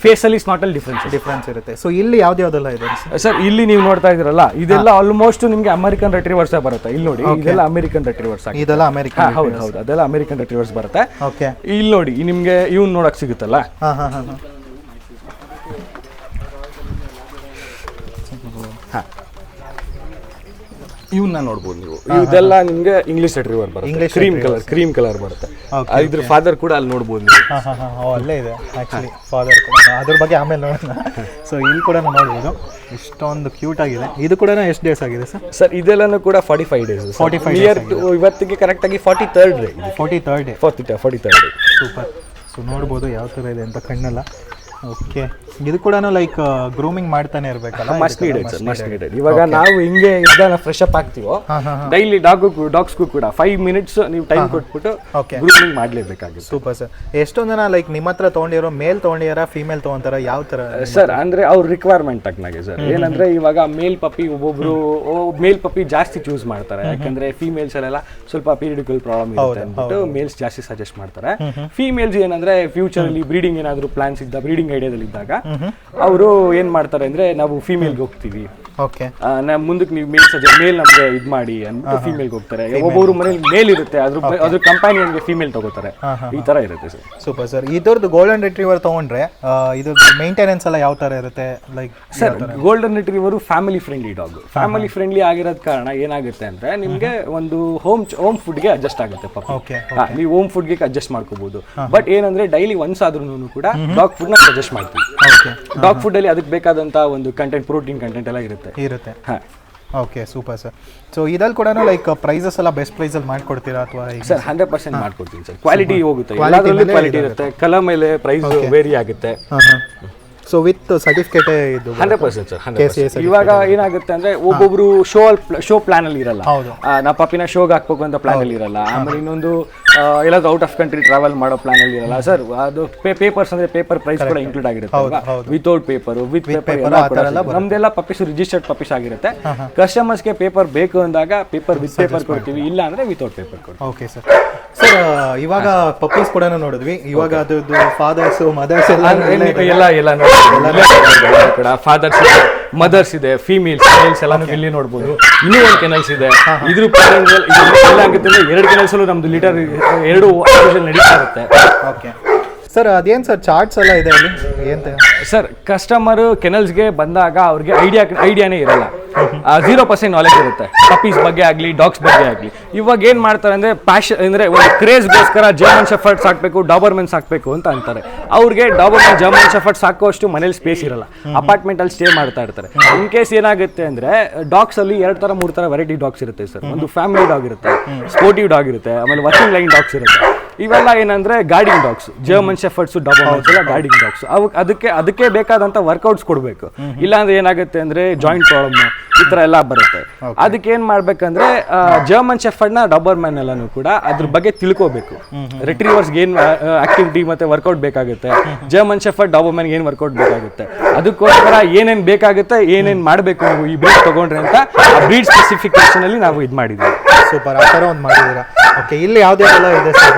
ಫೇಸ್ ಅಲ್ಲಿ ಸ್ನಾಟ್ ಅಲ್ಲಿ ಡಿಫ್ರೆನ್ಸ್ ಇರುತ್ತೆ. ಸೊ ಇಲ್ಲಿ ಯಾವ್ದೆಲ್ಲ ಇದೆ ಸರ್? ಇಲ್ಲಿ ನೀವು ನೋಡ್ತಾ ಇದ್ರಲ್ಲ, ಇದೆಲ್ಲ ಆಲ್ಮೋಸ್ಟ್ ನಿಮ್ಗೆ ಅಮೆರಿಕನ್ ರಿಟ್ರೀವರ್ಸ್ ಬರುತ್ತೆ. ಇಲ್ಲಿ ನೋಡಿ, ಇದೆಲ್ಲ ಅಮೆರಿಕನ್ ರಿಟ್ರೀವರ್ಸ್. ಇದೆಲ್ಲ ಅಮೆರಿಕನ್? ಹೌದು, ಅದೆಲ್ಲ ಅಮೆರಿಕನ್ ರಿಟ್ರೀವರ್ಸ್ ಬರುತ್ತೆ. ಓಕೆ, ಇಲ್ಲಿ ನೋಡಿ ನಿಮ್ಗೆ ಇವ್ನು ನೋಡಕ್ ಸಿಗುತ್ತಲ್ಲ, ಇವನ್ನ ನೋಡ್ಬೋದು ನೀವು. ಇದೆಲ್ಲ ನಿಮ್ಗೆ ಇಂಗ್ಲಿಷ್ ರಿಟ್ರೀವರ್ ಬರುತ್ತೆ, ಕ್ರೀಮ್ ಕಲರ್ ಬರುತ್ತೆ. ಇದ್ರ ಫಾದರ್ ಕೂಡ ಅಲ್ಲಿ ನೋಡ್ಬೋದು ನೀವು. ಅಲ್ಲೇ ಇದೆ ಆಕ್ಚುಲಿ ಫಾದರ್ ಕೂಡ, ಅದ್ರ ಬಗ್ಗೆ ಆಮೇಲೆ ನೋಡೋಣ. ಸೊ ಇಲ್ಲಿ ಕೂಡ ನೋಡ್ಬೋದು, ಇಷ್ಟೊಂದು ಕ್ಯೂಟ್ ಆಗಿದೆ. ಇದು ಕೂಡ ಎಷ್ಟು ಡೇಸ್ ಆಗಿದೆ ಸರ್? ಸರ್ ಇದೆಲ್ಲನೂ ಕೂಡ 45 days. 45 ಇವತ್ತಿಗೆ ಕರೆಕ್ಟ್ ಆಗಿ 43rd day. 43rd day. 43rd day. Super. So ನೋಡ್ಬೋದು ಯಾವ ಥರ ಇದೆ ಅಂತ ಕಣ್ಣೆಲ್ಲ. ಓಕೆ, ಇದು ಕೂಡ ಲೈಕ್ ಗ್ರೂಮಿಂಗ್ ಮಾಡ್ತಾನೆ ಇರ್ಬೇಕಲ್ಲ? Must needed sir, must needed. ಇವಾಗ ನಾವು ಹಿಂಗೆ ಇದ್ದಾನ ಫ್ರೆಶ್ ಅಪ್ ಆಗ್ತೀವೋ ಡೈಲಿ ಡಾಗ್ಸ್ಗೂ ಕೂಡ 5 ಮಿನಿಟ್ಸ್ ನೀವು ಟೈಮ್ ಕೊಟ್ಬಿಟ್ಟು ಗ್ರೂಮಿಂಗ್ ಮಾಡ್ಲೇಬೇಕಾಗುತ್ತೆ. Super sir. ಎಷ್ಟೊಂದು ಜನ ಲೈಕ್ ನಿಮ್ಮ ಹತ್ರ ತಗೊಂಡಿರೋ ಮೇಲ್ ತಗೊಂಡಿರ ಫೀಮೇಲ್ ತಗೊಂತಾರ, ಯಾವ ತರ ಸರ್? ಅಂದ್ರೆ ಅವ್ರ ರಿಕ್ವೈರ್ಮೆಂಟ್ ತಕ್ಕನಾಗೆ ಸರ್. ಏನಂದ್ರೆ ಇವಾಗ ಮೇಲ್ ಪಪ್ಪಿ ಒಬ್ಬೊಬ್ರು ಮೇಲ್ ಪಪ್ಪಿ ಜಾಸ್ತಿ ಚೂಸ್ ಮಾಡ್ತಾರೆ, ಯಾಕಂದ್ರೆ ಫೀಮೇಲ್ಸ್ ಅಲ್ಲೆಲ್ಲ ಸ್ವಲ್ಪ ಪೀರಿಯಡಿಕಲ್ ಪ್ರಾಬ್ಲಮ್ ಇರುತ್ತೆ ಅಂದ್ಬಿಟ್ಟು ಮೇಲ್ಸ್ ಜಾಸ್ತಿ ಸಜೆಸ್ಟ್ ಮಾಡ್ತಾರೆ. ಫೀಮೇಲ್ಸ್ ಏನಂದ್ರೆ ಫ್ಯೂಚರ್ ಅಲ್ಲಿ ಬ್ರೀಡಿಂಗ್ ಏನಾದ್ರು ಪ್ಲಾನ್ಸ್ ಇದ್ದ ಬ್ರೀಡಿಂಗ್ ಐಡಿಯಾದಲ್ಲಿ ಇದ್ದಾಗ ಅವರು ಏನ್ ಮಾಡ್ತಾರೆ ಅಂದ್ರೆ ನಾವು ಫೀಮೇಲ್ಗೆ ಹೋಗ್ತೀವಿ, ಮುಂದಕ್ಕೆ ನೀವು ಮೇಲ್ ನಮ್ಗೆ ಇದ್ ಮಾಡಿ ಅಂದ್ಬಿಟ್ಟು ಫೀಮೇಲ್ಗೆ ಹೋಗ್ತಾರೆ. ಒಬ್ಬೊಬ್ರು ಮನೇಲಿ ಮೇಲ್ ಇರುತ್ತೆ, ಅದ್ರ ಕಂಪ್ಯಾನಿಯನ್ಗೆ ಫೀಮೇಲ್ ತಗೋತಾರೆ, ಈ ತರ ಇರುತ್ತೆ ಸರ್. Super sir. ಇದರದ್ದು ಗೋಲ್ಡನ್ ರಿಟ್ರೀವರ್ ತಗೊಂಡ್ರೆ ಇದ್ರದ್ದು ಮೇಂಟೆನೆನ್ಸ್ ಎಲ್ಲ ಯಾವ ತರ ಇರುತ್ತೆ? Like sir golden retriever family friendly dog. Family friendly ಆಗಿರೋದ್ ಕಾರಣ ಏನಾಗುತ್ತೆ ಅಂದ್ರೆ ನಿಮ್ಗೆ ಒಂದು ಹೋಮ್ ಫುಡ್ಗೆ ಅಡ್ಜಸ್ಟ್ ಆಗುತ್ತೆ ಪಪ್ಪಿ. ನೀವು ಹೋಮ್ ಫುಡ್ಗೆ ಅಡ್ಜಸ್ಟ್ ಮಾಡ್ಕೋಬಹುದು. ಬಟ್ ಏನಂದ್ರೆ ಡೈಲಿ ಒನ್ಸ್ ಆದ್ರೂ ಕೂಡ ಡಾಗ್ ಫುಡ್ ನ ಸಜೆಸ್ಟ್ ಮಾಡ್ತೀವಿ. ಡಾಗ್ ಫುಡ್ ಅಲ್ಲಿ ಅದಕ್ಕೆ ಬೇಕಾದಂತ ಒಂದು ಕಂಟೆಂಟ್, ಪ್ರೋಟೀನ್ ಕಂಟೆಂಟ್ ಎಲ್ಲ ಇರುತ್ತೆ. Okay, super sir. ಸೊ ಇದಲ್ಲಿ ಕೂಡ ಲೈಕ್ ಪ್ರೈಸಸ್ ಎಲ್ಲ ಬೆಸ್ಟ್ ಪ್ರೈಸ್ ಅಲ್ಲಿ ಮಾಡ್ಕೊಡ್ತೀರಾ ಅಥವಾ? ಸರ್ 100% ಮಾಡ್ಕೊಡ್ತೀನಿ ಸರ್. ಕ್ವಾಲಿಟಿ ಹೋಗುತ್ತೆ, ಎಲ್ಲದರಲ್ಲೂ ಕ್ವಾಲಿಟಿ ಇರುತ್ತೆ. ಕಲರ್ ಮೇಲೆ ಪ್ರೈಸ್ ವೇರಿ ಆಗುತ್ತೆ. ಸೊ ವಿತ್ ಸರ್ಟಿಫಿಕೇಟ್ ಇದು 100% ಸರ್, 100%. ಇವಾಗ ಏನಾಗುತ್ತೆ ಅಂದ್ರೆ ಒಬ್ಬೊಬ್ರು ಶೋ ಪ್ಲಾನ್ ಅಲ್ಲಿ ಇರಲ್ಲ, ನಾ ಪಪ್ಪಿನ ಶೋಗೆ ಹಾಕ್ಬೇಕು ಅಂತ ಪ್ಲಾನ್ ಅಲ್ಲಿ ಇರಲ್ಲ. ಆಮೇಲೆ ಇನ್ನೊಂದು ಎಲ್ಲಾದ್ರೂ ಔಟ್ ಆಫ್ ಕಂಟ್ರಿ ಟ್ರಾವೆಲ್ ಮಾಡೋ ಪ್ಲಾನ್ ಅಲ್ಲಿ ಇರಲ್ಲ ಸರ್. ಅದು ಪೇಪರ್ಸ್ ಅಂದ್ರೆ ಪೇಪರ್ ಪ್ರೈಸ್ ಕೂಡ ಇನ್ಕ್ಲೂಡ್ ಆಗಿರುತ್ತೆ. ವಿತೌಟ್ ಪೇಪರ್, ವಿತ್ ಪೇಪರ್, ನಮ್ದೆಲ್ಲ ಪಪ್ಪೀಸ್ ರಿಜಿಸ್ಟರ್ಡ್ ಪಪ್ಪೀಸ್ ಆಗಿರುತ್ತೆ. ಕಸ್ಟಮರ್ಸ್ಗೆ ಪೇಪರ್ ಬೇಕು ಅಂದಾಗ ಪೇಪರ್ ವಿತ್ ಪೇಪರ್ ಕೊಡ್ತೀವಿ, ಇಲ್ಲ ಅಂದ್ರೆ ವಿತೌಟ್ ಪೇಪರ್ ಕೊಡ್ತೀವಿ. Okay sir. ಸರ್ ಇವಾಗ ಪಪ್ಪೀಸ್ ಕೂಡ ನೋಡಿದ್ವಿ, ಇವಾಗ ಅದ್ರದ್ದು ಫಾದರ್ಸ್ ಮದರ್ಸ್ ಎಲ್ಲ ಕೂಡ ಫಾದರ್ಸ್ ಇದೆ, ಮದರ್ಸ್ ಇದೆ, ಫೀಮೇಲ್ಸ್ ಮೇಲ್ಸ್ ಎಲ್ಲಾನು ಇಲ್ಲಿ ನೋಡ್ಬೋದು. ಇನ್ನೂ ಒಂದು ಕೆನಲ್ಸ್ ಇದೆ. ಇದ್ರ ಏನಾಗುತ್ತೆ ಅಂದ್ರೆ 2 ಕೆನಲ್ಸ್ ನಮ್ದು ಲೀಟರ್ 2 ನಡೀತಾ ಇರುತ್ತೆ. Okay sir. ಅದೇನು ಸರ್ ಚಾರ್ಟ್ಸ್ ಎಲ್ಲ ಇದೆ ಅಲ್ಲಿ ಅಂತ? ಸರ್ ಕೆನಲ್ಸ್ ಕೆನಲ್ಸ್ಗೆ ಬಂದಾಗ ಅವ್ರಿಗೆ ಐಡಿಯಾನೇ ಇರಲ್ಲ. 0% ನಾಲೆಜ್ ಇರುತ್ತೆ ಪಪ್ಪೀಸ್ ಬಗ್ಗೆ ಆಗಲಿ ಡಾಗ್ಸ್ ಬಗ್ಗೆ ಆಗಲಿ. ಇವಾಗ ಏನು ಮಾಡ್ತಾರೆ ಅಂದರೆ ಪ್ಯಾಷನ್ ಅಂದರೆ ಒಂದು ಕ್ರೇಜ್ಗೋಸ್ಕರ ಜರ್ಮನ್ ಶೆಫರ್ಡ್ ಸಾಕಬೇಕು, ಡಾಬರ್ಮೆನ್ ಸಾಕಬೇಕು ಅಂತ ಅಂತಾರೆ. ಅವ್ರಿಗೆ ಡಾಬರ್ಮೆನ್ ಜರ್ಮನ್ ಶೆಫರ್ಡ್ ಸಾಕುವಷ್ಟು ಮನೇಲಿ ಸ್ಪೇಸ್ ಇರಲ್ಲ, ಅಪಾರ್ಟ್ಮೆಂಟಲ್ಲಿ ಸ್ಟೇ ಮಾಡ್ತಾ ಇರ್ತಾರೆ. ಇನ್ ಕೇಸ್ ಏನಾಗುತ್ತೆ ಅಂದರೆ ಡಾಗ್ಸಲ್ಲಿ 2-3 ಥರ ವೆರೈಟಿ ಡಾಗ್ಸ್ ಇರುತ್ತೆ ಸರ್. ಒಂದು ಫ್ಯಾಮಿಲಿ ಡಾಗ್ ಇರುತ್ತೆ, ಸ್ಪೋರ್ಟಿವ್ ಡಾಗ್ ಇರುತ್ತೆ, ಆಮೇಲೆ ವರ್ಕಿಂಗ್ ಲೈನ್ ಡಾಗ್ಸ್ ಇರುತ್ತೆ. ಇವೆಲ್ಲ ಏನಂದ್ರೆ ಗಾರ್ಡಿಂಗ್ ಡಾಗ್ಸ್, ಜರ್ಮನ್ ಶೆಫರ್ಡ್ಸ್, ಡಾಬರ್ಮೆನ್ಸ್ ಎಲ್ಲ ಗಾರ್ಡಿಂಗ್ ಡಾಗ್ಸ್. ಅದಕ್ಕೆ ಬೇಕಾದಂತ ವರ್ಕೌಟ್ಸ್ ಕೊಡಬೇಕು. ಇಲ್ಲಾಂದ್ರೆ ಏನಾಗುತ್ತೆ ಅಂದ್ರೆ ಜಾಯಿಂಟ್ ಪ್ರಾಬ್ಲಮ್ ಈ ತರ ಎಲ್ಲ ಬರುತ್ತೆ. ಅದಕ್ಕೆ ಏನ್ ಮಾಡ್ಬೇಕಂದ್ರೆ ಜರ್ಮನ್ ಶೆಫರ್ಡ್ ನ ಡಾಬರ್ಮೆನ್ ಎಲ್ಲಾನು ಕೂಡ ಅದ್ರ ಬಗ್ಗೆ ತಿಳ್ಕೋಬೇಕು. ರಿಟ್ರೀವರ್ಸ್ ಏನ್ ಆಕ್ಟಿವಿಟಿ ಮತ್ತೆ ವರ್ಕೌಟ್ ಬೇಕಾಗುತ್ತೆ, ಜರ್ಮನ್ ಶೆಫರ್ಡ್ ಡಾಬರ್ಮೆನ್ ಏನ್ ವರ್ಕೌಟ್ ಬೇಕಾಗುತ್ತೆ, ಅದಕ್ಕೋಸ್ಕರ ಏನೇನ್ ಬೇಕಾಗುತ್ತೆ, ಏನೇನ್ ಮಾಡ್ಬೇಕು ನೀವು ಈ ಬ್ರೀಡ್ ತಗೊಂಡ್ರೆ ಅಂತ ಬ್ರೀಡ್ ಸ್ಪೆಸಿಫಿಕೇಶನ್ ಅಲ್ಲಿ ನಾವು ಇದು ಮಾಡಿದ್ವಿ. ಸೂಪರ್, ಆ ತರ ಒಂದು ಮಾಡಿದೀರಾ. ಓಕೆ, ಇಲ್ಲಿ ಯಾವ್ದೆಲ್ಲ ಇದೆ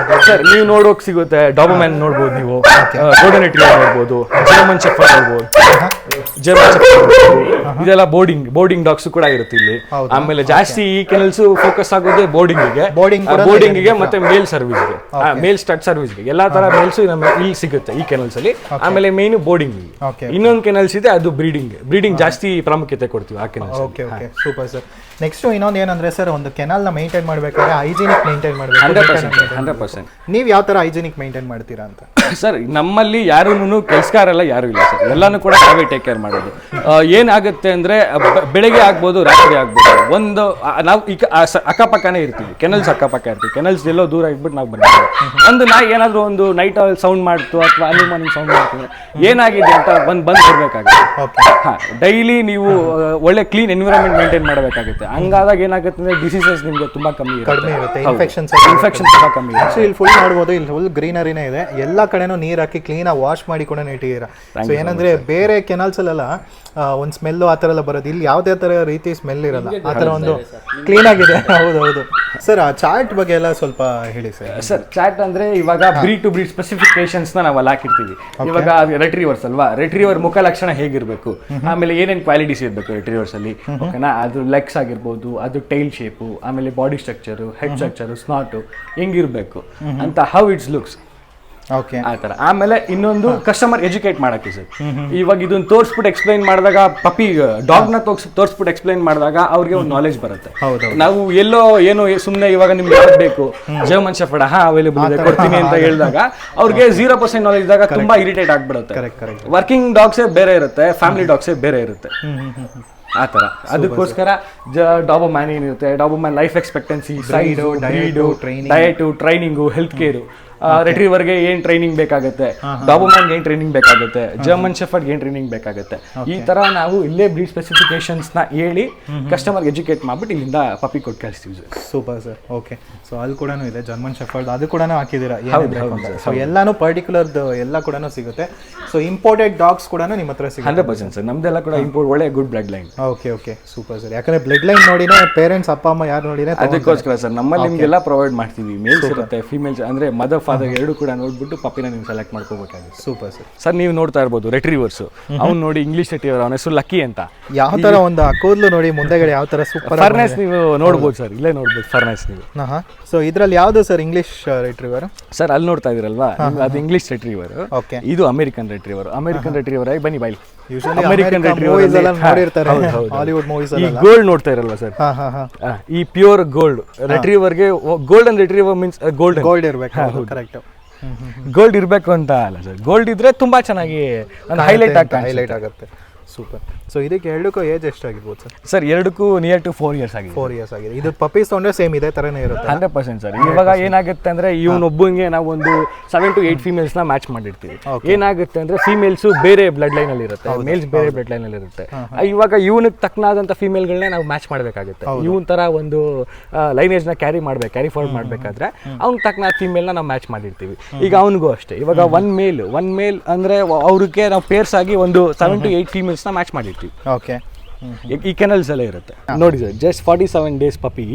ಸರ್? ನೀವು ನೋಡೋಕೆ ಸಿಗುತ್ತೆ, ಡಾಬರ್ಮೆನ್ ನೋಡ್ಬೋದು, ನೀವು ಗೋಲ್ಡನ್ ರಿಟ್ರೀವರ್ ನೋಡ್ಬೋದು, ಜರ್ಮನ್ ಶೆಫರ್ಡ್ ನೋಡ್ಬೋದು, ಇದೆಲ್ಲ ಬೋರ್ಡಿಂಗ್ ಡಾಗ್ಸ್ ಕೂಡ ಇರುತ್ತೆ ಇಲ್ಲಿ. ಆಮೇಲೆ ಜಾಸ್ತಿ ಈ ಕೆನಲ್ಸ್ ಫೋಕಸ್ ಆಗೋದು ಬೋರ್ಡಿಂಗ್ ಮತ್ತೆ ಮೇಲ್ ಸರ್ವಿಸ್ಗೆ, ಮೇಲ್ ಸ್ಟಡ್ ಸರ್ವಿಸ್ಗೆ ಎಲ್ಲಾ ತರ ಮೇಲ್ಸ್ ಇಲ್ಲಿ ಸಿಗುತ್ತೆ ಈ ಕೆನಲ್ಸ್ ಅಲ್ಲಿ. ಆಮೇಲೆ ಮೇನ್ ಬೋರ್ಡಿಂಗ್. ಇನ್ನೊಂದು ಕೆನಲ್ಸ್ ಇದೆ, ಅದು ಬ್ರೀಡಿಂಗ್ ಜಾಸ್ತಿ ಪ್ರಾಮುಖ್ಯತೆ ಕೊಡ್ತೀವಿ ಆ channels. Okay okay, super sir. Next ಇನ್ನೊಂದು ಏನಂದ್ರೆ ಸರ್, ಒಂದು ಕೆನಲ್ ನ ಮೇಂಟೈನ್ ಮಾಡ್ಬೇಕಾದ್ರೆ ಹೈಜಿನಿಕ್ ಮೇಂಟೈನ್ ಮಾಡಬೇಕು. 100%. ನೀವು ಯಾವ ತರ ಹೈಜಿನಿಕ್ ಮೇಂಟೈನ್ ಮಾಡ್ತೀರಾ ಅಂತ? ಸರ್ ನಮ್ಮಲ್ಲಿ ಯಾರು ಕೆಲಸಗಾರೆಲ್ಲ ಯಾರು ಇಲ್ಲ ಸರ್, ಎಲ್ಲಾನು ಕೂಡ ನಾವೇ ಟೇಕ್ ಕೇರ್ ಮಾಡೋದು. ಏನಾಗುತ್ತೆ ಅಂದ್ರೆ ಬೆಳಗ್ಗೆ ಆಗ್ಬೋದು, ರಾತ್ರಿ ಆಗ್ಬೋದು, ಒಂದು ನಾವು ಈಗ ಅಕ್ಕಪಕ್ಕನೇ ಇರ್ತೀವಿ, ಕೆನಲ್ಸ್ ಅಕ್ಕಪಕ್ಕ ಇರ್ತೀವಿ. ಕೆನಲ್ಸ್ ಎಲ್ಲೋ ದೂರ ಇಟ್ಬಿಟ್ಟು ನಾವು ಬರ್ತೀವಿ. ಒಂದು ನಾಯಿ ಏನಾದ್ರು ಒಂದು ನೈಟ್ ಸೌಂಡ್ ಮಾಡ್ತು ಅಥವಾ ಅರ್ಲಿ ಮಾರ್ನಿಂಗ್ ಸೌಂಡ್ ಮಾಡ್ತೀವಿ, ಏನಾಗಿದೆ ಅಂತ ಬಂದು ಬರ್ಬೇಕಾಗುತ್ತೆ. ಡೈಲಿ ನೀವು ಒಳ್ಳೆ ಕ್ಲೀನ್ ಎನ್ವಿರಾನ್ಮೆಂಟ್ ಮೇಂಟೈನ್ ಮಾಡಬೇಕಾಗುತ್ತೆ. ಹಂಗಾದಾಗ ಏನಾಗುತ್ತೆ ಅಂದ್ರೆ ಡಿಸೀಸಸ್ ನಿಮಗೆ ತುಂಬಾ ಕಮ್ಮಿ ಇರುತ್ತೆ, ಇನ್ಫೆಕ್ಷನ್ ತುಂಬಾ ಕಮ್ಮಿ ಇರುತ್ತೆ. ಇಲ್ಲಿ ಫುಲ್ ನೋಡ್ಬೋದು, ಇಲ್ಲಿ ಫುಲ್ ಗ್ರೀನರಿನೇ ಇದೆ, ಎಲ್ಲ ಕಡೆನೂ ನೀರ್ ಹಾಕಿ ಕ್ಲೀನ್ ಆಗಿ ವಾಶ್ ಮಾಡಿ ಕೂಡ ಇಟ್ಟಿದ್ದೀರಾ. ಸೊ ಏನಂದ್ರೆ ಬೇರೆ ಕೆನಾಲ್ಸ್ ಅಲ್ಲೆಲ್ಲ ಒಂದು ಸ್ಮೆಲ್ ಆ ತರ ಎಲ್ಲ ಬರೋದು, ಇಲ್ಲಿ ಯಾವುದೇ ತರ ರೀತಿ ಸ್ಮೆಲ್ ಇರಲ್ಲ, ಆ ತರ ಒಂದು ಕ್ಲೀನ್ ಆಗಿದೆ. ಹೌದೌದು ಸರ್. ಆ ಚಾರ್ಟ್ ಬಗ್ಗೆ ಎಲ್ಲ ಸ್ವಲ್ಪ ಹೇಳಿ ಸರ್. ಸರ್ ಚಾರ್ಟ್ ಅಂದ್ರೆ ಇವಾಗ ಬ್ರೀಡ್ ಟು ಬ್ರೀಡ್ ಸ್ಪೆಸಿಫಿಕೇಶನ್ಸ್ ನಾವು ಅಲ್ಲಿ ಹಾಕಿರ್ತೀವಿ. ಇವಾಗ ರೆಟ್ರೀವರ್ಸ್ ಅಲ್ವಾ, ರೆಟ್ರೀವರ್ ಮುಖ ಲಕ್ಷಣ ಹೇಗಿರ್ಬೇಕು, ಆಮೇಲೆ ಏನೇನು ಕ್ವಾಲಿಟೀಸ್ ಇರಬೇಕು ರೆಟ್ರೀವರ್ಸ್ ಅಲ್ಲಿ, ಓಕೆನಾ? ಅದು ಲೆಗ್ಸ್ ಆಗಿರ್ಬೋದು, ಅದು ಟೈಲ್ ಶೇಪು, ಆಮೇಲೆ ಬಾಡಿ ಸ್ಟ್ರಕ್ಚರು, ಹೆಡ್ ಸ್ಟ್ರಕ್ಚರು, ಸ್ನಾಟು ಹೆಂಗಿರ್ಬೇಕು ಅಂತ, ಹೌ ಇಟ್ಸ್ ಲುಕ್ಸ್, ಆ ತರ. ಆಮೇಲೆ ಇನ್ನೊಂದು ಕಸ್ಟಮರ್ ಎಜುಕೇಟ್ ಮಾಡಕ್ಕೆ ಸರ್. ಇವಾಗ ಇದನ್ನ ತೋರಿಸ್ಬಿಟ್ಟು ಎಕ್ಸ್ಪ್ಲೈನ್ ಮಾಡಿದಾಗ, ಪಪ್ಪಿ ಡಾಗ್ ನ ತೋರಿಸ್ಬಿಟ್ಟು ಎಕ್ಸ್ಪ್ಲೈನ್ ಮಾಡಿದಾಗ ಅವ್ರಿಗೆ ಒಂದು ನಾಲೆಜ್ ಬರುತ್ತೆ. ನಾವು ಎಲ್ಲೋ ಏನೋ ಸುಮ್ಮನೆ ಇವಾಗ ನಿಮ್ಗೆ ಯಾವ್ದು ಬೇಕು, ಜರ್ಮನ್ ಶೆಫರ್ಡ್ ಅವೈಲೇಬಲ್ ಇದೆ ಕೊಡ್ತೀನಿ ಅಂತ ಹೇಳಿದಾಗ ಅವ್ರಿಗೆ 0% ನಾಲೆಜ್ ಇದ್ದಾಗ ತುಂಬಾ ಇರಿಟೇಟ್ ಆಗ್ಬಿಡುತ್ತೆ. ವರ್ಕಿಂಗ್ ಡಾಗ್ಸೇ ಬೇರೆ ಇರುತ್ತೆ, ಫ್ಯಾಮಿಲಿ ಡಾಗ್ಸೇ ಬೇರೆ ಇರುತ್ತೆ. ಆ ಥರ ಅದಕ್ಕೋಸ್ಕರ ಡಾಬರ್ಮ್ಯಾನ್ ಏನಿರುತ್ತೆ, Doberman life expectancy, size, diet, training, health care, ರೆಟ್ರೀವರ್ಗೆ ಏನು ಟ್ರೈನಿಂಗ್ ಬೇಕಾಗುತ್ತೆ, ಡಾಬರ್ಮ್ಯಾನ್ಗೆ ಏನು ಟ್ರೈನಿಂಗ್ ಬೇಕಾಗುತ್ತೆ, ಜರ್ಮನ್ ಶೆಫರ್ಡ್ಗೆ ಏನು ಟ್ರೈನಿಂಗ್ ಬೇಕಾಗುತ್ತೆ, ಈ ಥರ ನಾವು ಇಲ್ಲೇ ಬ್ರೀಡ್ ಸ್ಪೆಸಿಫಿಕೇಶನ್ಸ್ನ ಹೇಳಿ ಕಸ್ಟಮರ್ಗೆ ಎಜುಕೇಟ್ ಮಾಡ್ಬಿಟ್ಟು ಇಲ್ಲಿಂದ ಪಪ್ಪಿ ಕೊಟ್ಟು ಕಳಿಸ್ತೀವಿ sir. Super sir. Okay, so ಅಲ್ಲಿ ಕೂಡ ಇದೆ ಜರ್ಮನ್ ಶೆಫರ್ಡ್, ಅದು ಕೂಡ ಹಾಕಿದ್ದೀರಾ. ಸೊ ಎಲ್ಲಾನು ಪರ್ಟಿಕ್ಯುಲರ್ದು ಎಲ್ಲ ಕೂಡ ಸಿಗುತ್ತೆ. ಸೊ ಇಂಪೋರ್ಟೆಡ್ ಡಾಗ್ಸ್ ಕೂಡ ನಿಮ್ಮ ಹತ್ರ ಸಿಗುತ್ತೆ. 100% ಸರ್, ನಮ್ದೆಲ್ಲ ಕೂಡ ಇಂಪೋರ್ಟ್, ಒಳ್ಳೆ good blood line. Okay, super sir. ಯಾಕಂದ್ರೆ ಬ್ಲಡ್ ಲೈನ್ ನೋಡಿನೇ ಪೇರೆಂಟ್ಸ್ ಅಪ್ಪ ಅಮ್ಮ ಯಾರು ನೋಡಿನೇ ಅದಕ್ಕೋಸ್ಕರ ಸರ್ ನಮ್ಮಲ್ಲಿ ನಿಮಗೆಲ್ಲ ಪ್ರೊವೈಡ್ ಮಾಡ್ತೀವಿ. ಮೇಲ್ಸ್ ಇರುತ್ತೆ, ಫೀಮೇಲ್ಸ್ ಅಂದರೆ ಮದರ್ ಫಾದರ್ ಎರಡು ಕೂಡ ನೋಡ್ಬಿಟ್ಟು ಪಪ್ಪಿನ ನೀವು ಸೆಲೆಕ್ಟ್ ಮಾಡ್ಕೋಬೇಕಾಗುತ್ತೆ. Super sir. ಸರ್ ನೀವು ನೋಡ್ತಾ ಇರ್ಬೋದು ರೆಟ್ರೀವರ್ಸ್, ಅವ್ನು ನೋಡಿ ಇಂಗ್ಲಿಷ್ ರೆಟ್ರೀವರ್, ಅವನ ಹೆಸರು ಲಕ್ಕಿ ಅಂತ. ಯಾವ ತರ ಒಂದು ಕೂದಲು ನೋಡಿ ಮುಂದೆಗಡೆ ಯಾವ ತರ ಸೂಪರ್ ಫರ್ನೆಸ್ ನೀವು ನೋಡ್ಬೋದು ಸರ್, ಇಲ್ಲೇ ನೋಡ್ಬೋದು ಫರ್ನೆಸ್ ನೀವು. ಸೊ ಇದ್ರಲ್ಲಿ ಯಾವುದು ಸರ್ ಇಂಗ್ಲಿಷ್ ರೆಟ್ರೀವರ್? ಸರ್ ಅಲ್ಲಿ ನೋಡ್ತಾ ಇದೀರಲ್ವಾ, ಅದು ಇಂಗ್ಲಿಷ್ ರೆಟ್ರೀವರ್, ಇದು ಅಮೆರಿಕನ್ ರೆಟ್ರೀವರ್. ಅಮೆರಿಕನ್ ರೆಟ್ರೀವರ್ ಆಗಿ ಬನ್ನಿ ಬೈಲಿ. ಅಮೆರಿಕನ್ ರೆಟ್ರೀವರ್ ಹಾಲಿವುಡ್ ಮೂವೀಸ್ ಈ ಗೋಲ್ಡ್ ನೋಡ್ತಾ ಇರಲ್ವಾ ಸರ್, ಈ ಪ್ಯೂರ್ ಗೋಲ್ಡ್ ರೆಟ್ರೀವರ್ಗೆ, ಗೋಲ್ಡನ್ ರೆಟ್ರೀವರ್ ಮೀನ್ಸ್ ಗೋಲ್ಡ್ ಇರಬೇಕು. ಕರೆಕ್ಟ್, ಗೋಲ್ಡ್ ಇರಬೇಕು ಅಂತ ಅಲ್ಲ ಸರ್, ಗೋಲ್ಡ್ ಇದ್ರೆ ತುಂಬಾ ಚೆನ್ನಾಗಿ ಹೈಲೈಟ್ ಆಗುತ್ತೆ. ಸೂಪರ್. ಸೊ ಇದಕ್ಕೆ ಎರಡಕ್ಕೂ ಏಜ್ ಎಷ್ಟಾಗಿರ್ಬೋದು ಸರ್? ಸರ್ ಎರಡಕ್ಕೂ ನಿಯರ್ ಟು 4 years ಆಗಿದೆ. 4 years ಆಗಿದೆ. ಇದು ಪಪ್ಪೀಸ್ ತೊಗೊಂಡ್ರೆ ಸೇಮ್ ಇದೇ ಥರನೇ ಇರುತ್ತೆ? 100% ಸರ್. ಇವಾಗ ಏನಾಗುತ್ತೆ ಅಂದರೆ ಇವನೊಬ್ಬನಿಗೆ ನಾವು ಒಂದು 7 to 8 ಫೀಮೇಲ್ಸ್ನ ಮ್ಯಾಚ್ ಮಾಡಿರ್ತೀವಿ. ಏನಾಗುತ್ತೆ ಅಂದರೆ ಫೀಮೇಲ್ಸು ಬೇರೆ ಬ್ಲಡ್ ಲೈನಲ್ಲಿ ಇರುತ್ತೆ, ಮೇಲ್ಸ್ ಬೇರೆ ಬ್ಲಡ್ ಲೈನಲ್ಲಿ ಇರುತ್ತೆ. ಇವಾಗ ಇವನಿಗೆ ತಕ್ಕನಾದಂಥ ಫೀಮೇಲ್ಗಳನ್ನೇ ನಾವು ಮ್ಯಾಚ್ ಮಾಡಬೇಕಾಗುತ್ತೆ. ಇವನ್ ಥರ ಒಂದು ಲೈನೇಜ್ನ ಕ್ಯಾರಿ ಫಾರ್ವರ್ಡ್ ಮಾಡಬೇಕಾದ್ರೆ ಅವ್ನಿಗೆ ತಕ್ಕನಾದ ಫೀಮೇಲ್ನ ನಾವು ಮ್ಯಾಚ್ ಮಾಡಿರ್ತೀವಿ. ಈಗ ಅವನಿಗೂ ಅಷ್ಟೇ, ಇವಾಗ ಒನ್ ಮೇಲ್ ಅಂದರೆ ಅವ್ರಿಗೆ ನಾವು ಪೇರ್ಸ್ ಆಗಿ ಒಂದು 7 to 8 ಫೀಮೇಲ್ಸ್ನ ಮ್ಯಾಚ್ ಮಾಡಿರ್ತೀವಿ. ಓಕೆ, ಈ ಕೆನಲ್ಸ್ ಎಲ್ಲ ಇರುತ್ತೆ ನೋಡಿ ಸರ್. ಜಸ್ಟ್ 47 days ಪಪ್ಪಿ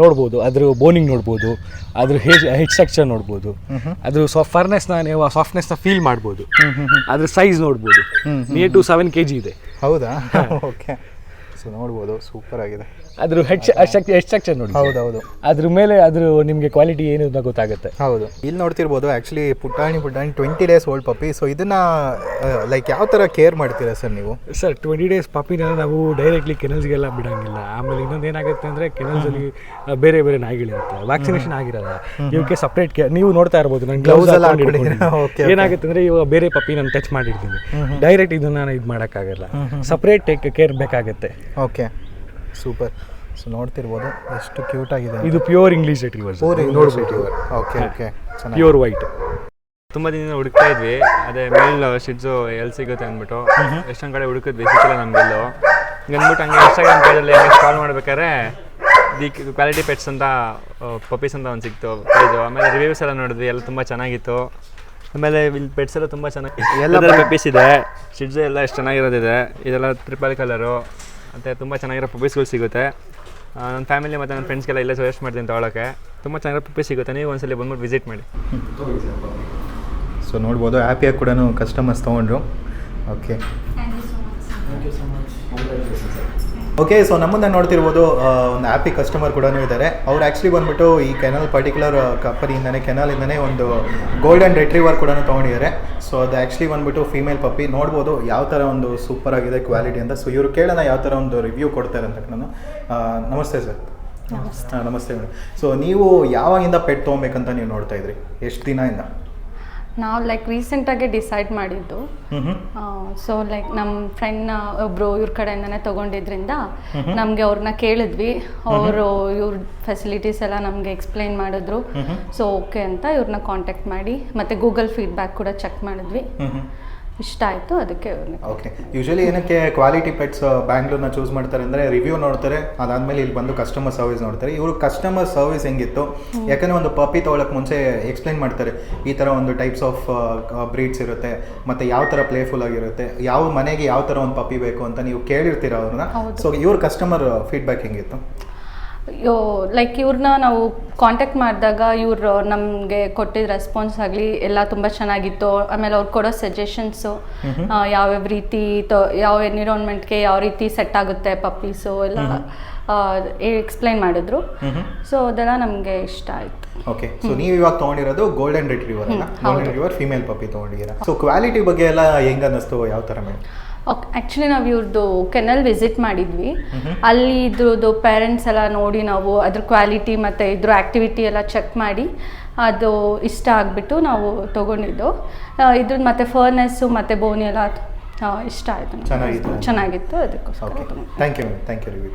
ನೋಡ್ಬೋದು, ಅದ್ರ ಬೋನಿಂಗ್ ನೋಡ್ಬೋದು, ಅದ್ರ ಹೆಡ್ ಸ್ಟ್ರಕ್ಚರ್ ನೋಡ್ಬೋದು, ಅದ್ರ ಫರ್ನೆಸ್ನ ನೀವು ಸಾಫ್ಟ್ನೆಸ್ನ ಫೀಲ್ ಮಾಡ್ಬೋದು, ಅದ್ರ ಸೈಜ್ ನೋಡ್ಬೋದು. ನಿಯರ್ ಟು 7 kg ಇದೆ. ಹೌದಾ? ಓಕೆ, ಸೊ ನೋಡ್ಬೋದು, ಸೂಪರ್ ಆಗಿದೆ. ಅದ್ರ ಹೆಡ್ ಸ್ಟ್ರಕ್ಚರ್ ನೋಡಿ. ಹೌದೌದು, ಅದ್ರ ಮೇಲೆ ಅದ್ರ ನಿಮಗೆ ಕ್ವಾಲಿಟಿ ಏನು ಅಂತ ಗೊತ್ತಾಗುತ್ತೆ. ಹೌದು, ಇಲ್ಲಿ ನೋಡ್ತಿರ್ಬೋದು ಆ್ಯಕ್ಚುಲಿ ಪುಟಾಣಿ 20 days ಓಲ್ಡ್ ಪಪ್ಪಿ. ಸೊ ಇದನ್ನ ಲೈಕ್ ಯಾವ ಥರ ಕೇರ್ ಮಾಡ್ತೀರಾ ಸರ್ ನೀವು? ಸರ್ 20 days ಪಪ್ಪಿನ ನಾವು ಡೈರೆಕ್ಟ್ಲಿ ಕೆನಲ್ಸ್ಗೆಲ್ಲ ಬಿಡೋಂಗಿಲ್ಲ. ಆಮೇಲೆ ಇನ್ನೊಂದು ಏನಾಗುತ್ತೆ ಅಂದರೆ ಕೆನಲ್ಸಲ್ಲಿ ಬೇರೆ ಬೇರೆ ನಾಯಿಗಳಿರುತ್ತೆ, ವ್ಯಾಕ್ಸಿನೇಷನ್ ಆಗಿರಲ್ಲ. ಇವಕ್ಕೆ ಸಪ್ರೇಟ್ ಕೇರ್ ನೀವು ನೋಡ್ತಾ ಇರ್ಬೋದು. ನಾನು ಗ್ಲೌಸ್ ಏನಾಗುತ್ತೆ ಅಂದರೆ ಇವಾಗ ಬೇರೆ ಪಪ್ಪಿ ನಾನು ಟಚ್ ಮಾಡಿರ್ತೀನಿ, ಡೈರೆಕ್ಟ್ ಇದನ್ನ ನಾನು ಇದು ಮಾಡೋಕ್ಕಾಗಲ್ಲ, ಸಪ್ರೇಟ್ ಕೇರ್ ಬೇಕಾಗುತ್ತೆ. Okay, super. ಸೊ ನೋಡ್ತಿರ್ಬೋದು ಎಷ್ಟು ಕ್ಯೂಟ್ ಆಗಿದೆ. ಇದು ಪ್ಯೂರ್ ಇಂಗ್ಲಿಷ್ ರೆಟ್ರೀವರ್ ನೋಡ್ಬೋದು. Okay, pure white. ತುಂಬ ದಿನ ಹುಡುಕ್ತಾ ಇದ್ವಿ, ಅದೇ ಮೇಲ್ ಶಿಡ್ಸು ಎಲ್ಲಿ ಸಿಗುತ್ತೆ ಅಂದ್ಬಿಟ್ಟು ಎಷ್ಟೊಂದು ಕಡೆ ಹುಡುಕಿದ್ವಿ, ಸಿಕ್ಕಿಲ್ಲ ನಮಗೆಲ್ಲೋ. ಅಂದ್ಬಿಟ್ಟು ಹಂಗೆ ಇನ್ಸ್ಟಾಗ್ರಾಮ್ ಪೇಜಲ್ಲಿ ಕಾಲ್ ಮಾಡ್ಬೇಕಾದ್ರೆ ದಿ ಕ್ವಾಲಿಟಿ ಪೆಟ್ಸ್ ಅಂತ ಪಪ್ಪೀಸ್ ಅಂತ ಒಂದು ಸಿಕ್ತು ಪೇಜು. ಆಮೇಲೆ ರಿವ್ಯೂಸ್ ಎಲ್ಲ ನೋಡಿದ್ವಿ, ಎಲ್ಲ ತುಂಬ ಚೆನ್ನಾಗಿತ್ತು. ಆಮೇಲೆ ಇಲ್ಲಿ ಪೆಟ್ಸ್ ಎಲ್ಲ ತುಂಬ ಚೆನ್ನಾಗಿ ಎಲ್ಲ ಪಪ್ಪೀಸ್ ಇದೆ, ಶಿಡ್ಸು ಎಲ್ಲ ಎಷ್ಟು ಚೆನ್ನಾಗಿರೋದಿದೆ. ಇದೆಲ್ಲ ಟ್ರಿಪಲ್ ಕಲರು ಮತ್ತು ತುಂಬ ಚೆನ್ನಾಗಿರೋ ಪಪ್ಪೀಸ್ಗಳು ಸಿಗುತ್ತೆ. ನನ್ನ ಫ್ಯಾಮಿಲಿ ಮತ್ತು ನನ್ನ ಫ್ರೆಂಡ್ಸ್ಗೆಲ್ಲ ಇಲ್ಲೇ ಸಜೆಸ್ಟ್ ಮಾಡ್ತೀನಿ ತೊಗೊಳಕ್ಕೆ. ತುಂಬ ಚೆನ್ನಾಗಿರೋ ಪಪ್ಪೀಸ್ ಸಿಗುತ್ತೆ, ನೀವು ಒಂದ್ಸಲ ಬಂದ್ಬಿಟ್ಟು ವಿಸಿಟ್ ಮಾಡಿ. ಸೊ ನೋಡ್ಬೋದು ಹ್ಯಾಪಿಯಾಗಿ ಕೂಡ ಕಸ್ಟಮರ್ಸ್ ತೊಗೊಂಡ್ರು. Okay, okay. ಸೊ ನಮ್ಮನ್ನು ನೋಡ್ತಿರ್ಬೋದು ಒಂದು ಹ್ಯಾಪಿ ಕಸ್ಟಮರ್ ಕೂಡ ಇದ್ದಾರೆ. ಅವ್ರು ಆ್ಯಕ್ಚುಲಿ ಬಂದುಬಿಟ್ಟು ಈ ಕೆನಲ್ ಪರ್ಟಿಕ್ಯುಲರ್ ಕೆನಲಿಂದನೇ ಒಂದು ಗೋಲ್ಡನ್ ರೆಟ್ರೀವರ್ ಕೂಡ ತೊಗೊಂಡಿದ್ದಾರೆ. ಸೊ ಅದು ಆ್ಯಕ್ಚುಲಿ ಬಂದುಬಿಟ್ಟು ಫೀಮೇಲ್ ಪಪ್ಪಿ. ನೋಡ್ಬೋದು ಯಾವ ಥರ ಒಂದು ಸೂಪರ್ ಆಗಿದೆ ಕ್ವಾಲಿಟಿ ಅಂತ. ಸೊ ಇವರು ಕೇಳೋಣ ಯಾವ ಥರ ಒಂದು ರಿವ್ಯೂ ಕೊಡ್ತಾರೆ ಅಂತ. ನಾನು ನಮಸ್ತೆ ಸರ್. ನಮಸ್ತೆ ಮೇಡಮ್. ಸೊ ನೀವು ಯಾವಾಗಿಂದ ಪೆಟ್ ತೊಗೊಬೇಕಂತ ನೀವು ನೋಡ್ತಾ ಇದ್ರಿ? ಎಷ್ಟು ದಿನದಿಂದ? ನಾವು ಲೈಕ್ ರೀಸೆಂಟಾಗೆ ಡಿಸೈಡ್ ಮಾಡಿದ್ದು. ಸೊ ಲೈಕ್ ನಮ್ಮ ಫ್ರೆಂಡ್ನ ಒಬ್ಬರು ಇವ್ರ ಕಡೆಯಿಂದನೇ ತೊಗೊಂಡಿದ್ರಿಂದ ನಮಗೆ ಅವ್ರನ್ನ ಕೇಳಿದ್ವಿ. ಅವರು ಇವ್ರ ಫೆಸಿಲಿಟೀಸ್ ಎಲ್ಲ ನಮಗೆ ಎಕ್ಸ್ಪ್ಲೈನ್ ಮಾಡಿದ್ರು. ಸೊ ಓಕೆ ಅಂತ ಇವ್ರನ್ನ ಕಾಂಟ್ಯಾಕ್ಟ್ ಮಾಡಿ ಮತ್ತು ಗೂಗಲ್ ಫೀಡ್ಬ್ಯಾಕ್ ಕೂಡ ಚೆಕ್ ಮಾಡಿದ್ವಿ. ಇಷ್ಟ ಆಯಿತು, ಅದಕ್ಕೆ. ಓಕೆ, ಯೂಶಲಿ ಏನಕ್ಕೆ ಕ್ವಾಲಿಟಿ ಪೆಟ್ಸ್ ಬ್ಯಾಂಗ್ಳೂರ್ನ ಚೂಸ್ ಮಾಡ್ತಾರೆ ಅಂದರೆ ರಿವ್ಯೂ ನೋಡ್ತಾರೆ, ಅದಾದಮೇಲೆ ಇಲ್ಲಿ ಬಂದು ಕಸ್ಟಮರ್ ಸರ್ವಿಸ್ ನೋಡ್ತಾರೆ. ಇವರು ಕಸ್ಟಮರ್ ಸರ್ವಿಸ್ ಹೆಂಗಿತ್ತು, ಯಾಕಂದರೆ ಒಂದು ಪಪ್ಪಿ ತೊಗೊಳಕ್ಕೆ ಮುಂಚೆ ಎಕ್ಸ್ಪ್ಲೈನ್ ಮಾಡ್ತಾರೆ ಈ ಥರ ಒಂದು ಟೈಪ್ಸ್ ಆಫ್ ಬ್ರೀಡ್ಸ್ ಇರುತ್ತೆ, ಮತ್ತು ಯಾವ ಥರ ಪ್ಲೇಫುಲ್ ಆಗಿರುತ್ತೆ, ಯಾವ ಮನೆಗೆ ಯಾವ ಥರ ಒಂದು ಪಪ್ಪಿ ಬೇಕು ಅಂತ ನೀವು ಕೇಳಿರ್ತೀರ ಅವ್ರನ್ನ. ಸೊ ಇವ್ರ ಕಸ್ಟಮರ್ ಫೀಡ್ಬ್ಯಾಕ್ ಹೆಂಗಿತ್ತು? ಲೈಕ್ ಇವ್ರನ್ನ ನಾವು ಕಾಂಟ್ಯಾಕ್ಟ್ ಮಾಡಿದಾಗ ಇವರು ನಮಗೆ ಕೊಟ್ಟಿದ್ದ ರೆಸ್ಪಾನ್ಸ್ ಆಗಲಿ ಎಲ್ಲ ತುಂಬ ಚೆನ್ನಾಗಿತ್ತು. ಆಮೇಲೆ ಅವ್ರು ಕೊಡೋ ಸಜೆಷನ್ಸು ಯಾವ್ಯಾವ ರೀತಿ ಯಾವ ಎನ್ವಿರಾನ್ಮೆಂಟ್ಗೆ ಯಾವ ರೀತಿ ಸೆಟ್ ಆಗುತ್ತೆ ಪಪ್ಪೀಸು ಎಲ್ಲ ಎಕ್ಸ್ಪ್ಲೈನ್ ಮಾಡಿದ್ರು. ಸೊ ಅದೆಲ್ಲ ನಮಗೆ ಇಷ್ಟ ಆಯಿತು. ಓಕೆ, ಸೊ ನೀವು ಇವಾಗ ತೊಗೊಂಡಿರೋದು ಗೋಲ್ಡನ್ ರಿಟ್ರೀವರ್ ಅಲ್ಲ? ಗೋಲ್ಡನ್ ರಿಟ್ರೀವರ್ ಫೀಮೇಲ್ ಪಪ್ಪಿ ತೊಗೊಂಡಿದ್ದೀರಾ. ಸೊ ಕ್ವಾಲಿಟಿ ಬಗ್ಗೆ ಎಲ್ಲ ಹೆಂಗೆ ಅನ್ನಿಸ್ತು, ಯಾವ ಥರ ಮೇಡಮ್? ಆ್ಯಕ್ಚುಲಿ ನಾವು ಇವ್ರದ್ದು ಕೆನಲ್ ವಿಸಿಟ್ ಮಾಡಿದ್ವಿ. ಅಲ್ಲಿ ಇದ್ರದ್ದು ಪೇರೆಂಟ್ಸ್ ಎಲ್ಲ ನೋಡಿ ನಾವು ಅದ್ರ ಕ್ವಾಲಿಟಿ ಮತ್ತು ಇದ್ರ ಆ್ಯಕ್ಟಿವಿಟಿ ಎಲ್ಲ ಚೆಕ್ ಮಾಡಿ ಅದು ಇಷ್ಟ ಆಗಿಬಿಟ್ಟು ನಾವು ತೊಗೊಂಡಿದ್ದು. ಇದ್ರದ್ದು ಮತ್ತು ಫರ್ನೆಸ್ಸು ಮತ್ತು ಬೋನ್ ಎಲ್ಲ ಇಷ್ಟ ಆಯಿತು. ಚೆನ್ನಾಗಿತ್ತು. ಚೆನ್ನಾಗಿತ್ತು ಅದಕ್ಕೋಸ್ಕರ ಓಕೆ, ಥ್ಯಾಂಕ್ ಯು ರಿವ್ಯೂ.